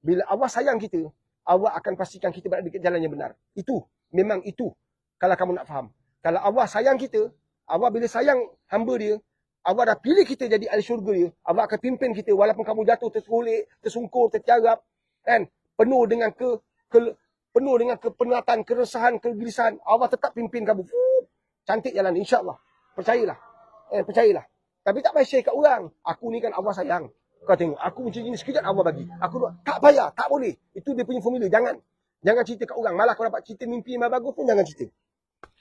Bila Allah sayang kita, Allah akan pastikan kita berada dekat jalan yang benar. Itu. Memang itu. Kalau kamu nak faham. Kalau Allah sayang kita, Allah bila sayang hamba dia, Allah dah pilih kita jadi ahli syurga dia. Allah akan pimpin kita walaupun kamu jatuh, tersolek, tersungkur, tertiarap. Kan? Penuh dengan kepenatan, keresahan, kegelisahan. Allah tetap pimpin kamu. Cantik jalan, insya-Allah. Percayalah. Percayalah. Tapi tak payah share kat orang. Aku ni kan Allah sayang. Kau tengok, aku macam ni sekejap Allah bagi. Aku tak payah, tak boleh. Itu dia punya formula. Jangan cerita kat orang. Malah kau dapat cerita mimpi yang bagus pun jangan cerita.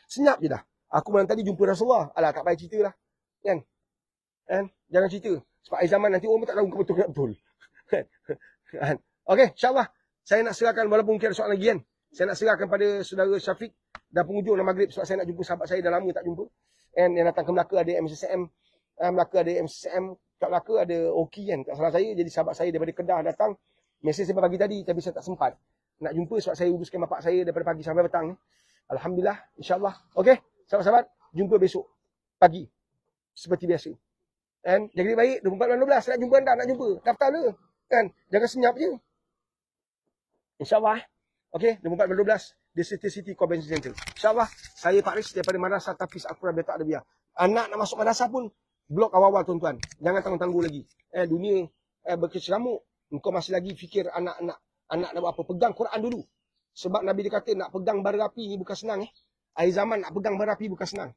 Senyap je dah. Aku malam tadi jumpa Rasulullah. Alah, tak payah cerita lah. Kan? Jangan cerita. Sebab akhir zaman nanti orang pun tak tahu betul-betul. Okey, insya-Allah. Saya nak serahkan walaupun mungkin ada soalan lagi kan. Saya nak serahkan pada saudara Syafiq dah penghujung dah maghrib sebab saya nak jumpa sahabat saya dah lama tak jumpa. And yang datang ke Melaka ada MCCM. Melaka ada MCCM. Kat Melaka ada Oki kan. Tak salah saya. Jadi sahabat saya daripada Kedah datang. Mesej saya pagi tadi tapi saya tak sempat nak jumpa sebab saya uruskan bapak saya daripada pagi sampai petang. Alhamdulillah. InsyaAllah. Okey. Sahabat-sahabat. Jumpa besok. Pagi. Seperti biasa. And jaga diri baik. 24 bulan 12. Nak jumpa anda. Nak jumpa. Daftar le. Kan. Jangan senyap je. InsyaAllah. Okey, 24 bulan 12 di City Convention Center. InsyaAllah, saya Pak Riz daripada Madrasah Tafiz Al-Quran Beta Adabiyah. Anak nak masuk madrasah pun, blok awal-awal tuan-tuan. Jangan tangguh-tangguh lagi. Dunia berkecamuk. Engkau masih lagi fikir anak nak buat apa. Pegang Quran dulu. Sebab Nabi dia kata nak pegang bara api ni bukan senang. Akhir zaman nak pegang bara api bukan senang.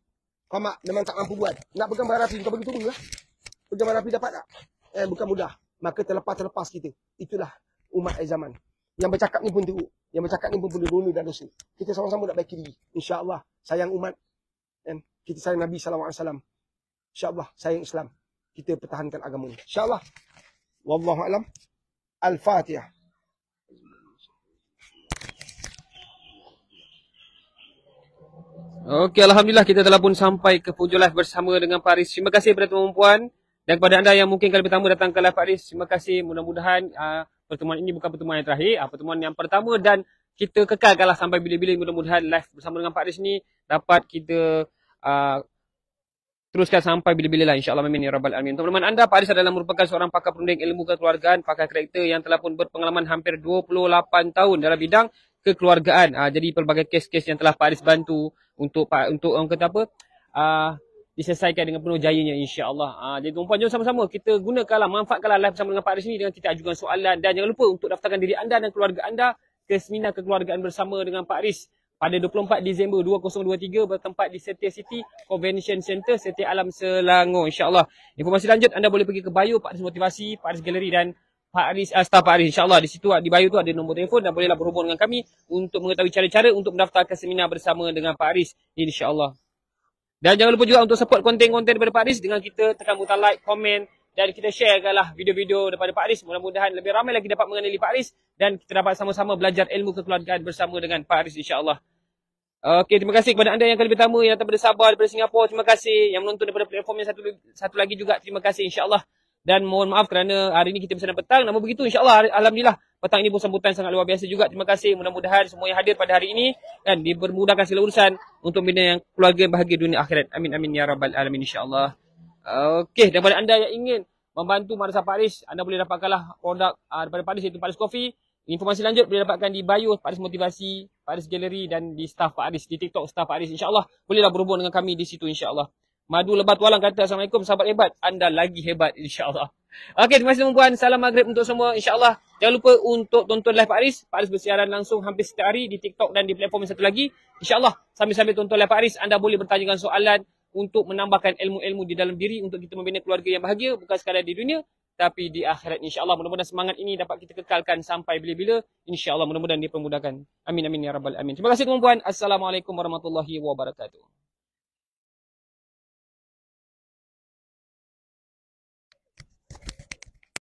Faham tak? Memang tak mampu buat. Nak pegang bara api, kau bagi turun lah. Pegang bara api dapat tak? Bukan mudah. Maka terlepas kita. Itulah umat akhir zaman. Yang bercakap ni pun teruk. Yang bercakap ni pun boleh bunuh dan dosa. Kita sama-sama nak baiki diri. InsyaAllah. Sayang umat. Dan kita sayang Nabi SAW. InsyaAllah. Sayang Islam. Kita pertahankan agama ni. InsyaAllah. Wallahu'alam. Al-Fatihah. Okey, Alhamdulillah kita telah pun sampai ke hujung live bersama dengan Pak Riz. Terima kasih kepada tuan-tuan puan. Dan kepada anda yang mungkin kali pertama datang ke live Pak Riz. Terima kasih. Mudah-mudahan pertemuan ini bukan pertemuan yang terakhir, pertemuan yang pertama dan kita kekalkanlah sampai bila-bila. Mudah-mudahan live bersama dengan Pak Riz ni dapat kita teruskan sampai bila-bila lah, insyaAllah. Amin ya rabbal alamin. Teman-teman anda, Pak Riz adalah merupakan seorang pakar perunding ilmu kekeluargaan, pakar karakter yang telah pun berpengalaman hampir 28 tahun dalam bidang kekeluargaan. Jadi pelbagai kes-kes yang telah Pak Riz bantu untuk orang kata apa, diselesaikan dengan penuh jayanya, insya-Allah. Jadi tuan-puan, jom sama-sama kita gunakanlah, manfaatkanlah live bersama dengan Pak Riz ni dengan kita ajukan soalan. Dan jangan lupa untuk daftarkan diri anda dan keluarga anda ke seminar kekeluargaan bersama dengan Pak Riz pada 24 Disember 2023 bertempat di Setia City Convention Center, Setia Alam, Selangor, insya-Allah. Informasi lanjut anda boleh pergi ke bio Pak Riz Motivasi, Pak Riz Gallery dan Pak Riz, staff Pak Riz, insya-Allah. Di situ di bio tu ada nombor telefon dan bolehlah berhubung dengan kami untuk mengetahui cara-cara untuk mendaftarkan seminar bersama dengan Pak Riz, insya-Allah. Dan jangan lupa juga untuk support konten-konten daripada Pak Riz dengan kita tekan butang like, komen dan kita sharekanlah video-video daripada Pak Riz. Mudah-mudahan lebih ramai lagi dapat mengenali Pak Riz dan kita dapat sama-sama belajar ilmu kekeluargaan bersama dengan Pak Riz, insya-Allah. Okey, terima kasih kepada anda yang kali pertama yang datang daripada Sabah, daripada Singapura. Terima kasih yang menonton daripada platform yang satu lagi juga. Terima kasih, insya-Allah. Dan mohon maaf kerana hari ini kita bersama petang. Namun begitu, insya-Allah, alhamdulillah petang ini pun sambutan sangat luar biasa juga. Terima kasih. Mudah-mudahan semua yang hadir pada hari ini dan dipermudahkan segala urusan untuk bina yang keluarga yang bahagia dunia akhirat. Amin amin ya rabbal alamin, insya-Allah. Okey, daripada anda yang ingin membantu Madrasah Pak Riz, anda boleh dapatkanlah produk daripada Pak Riz, iaitu Pak Riz Coffee. Informasi lanjut boleh dapatkan di bio Pak Riz Motivasi, Pak Riz Gallery dan di staff Pak Riz, di TikTok staff Pak Riz, insya-Allah. Bolehlah berhubung dengan kami di situ, insya-Allah. Madu Lebat Walang kata, Assalamualaikum sahabat hebat, anda lagi hebat, insya-Allah. Okey, terima kasih tuan-tuan. Salam maghrib untuk semua, insya-Allah. Jangan lupa untuk tonton live Pak Riz. Pak Riz bersiaran langsung hampir setiap hari di TikTok dan di platform yang satu lagi. InsyaAllah, sambil-sambil tonton live Pak Riz, anda boleh bertanyakan soalan untuk menambahkan ilmu-ilmu di dalam diri untuk kita membina keluarga yang bahagia, bukan sekadar di dunia, tapi di akhirat, insya-Allah. Mudah-mudahan semangat ini dapat kita kekalkan sampai bila-bila. InsyaAllah, mudah-mudahan dipermudahkan. Amin, amin, ya rabbal alamin. Terima kasih tuan-tuan. Assalamualaikum warahmatullahi wabarakatuh.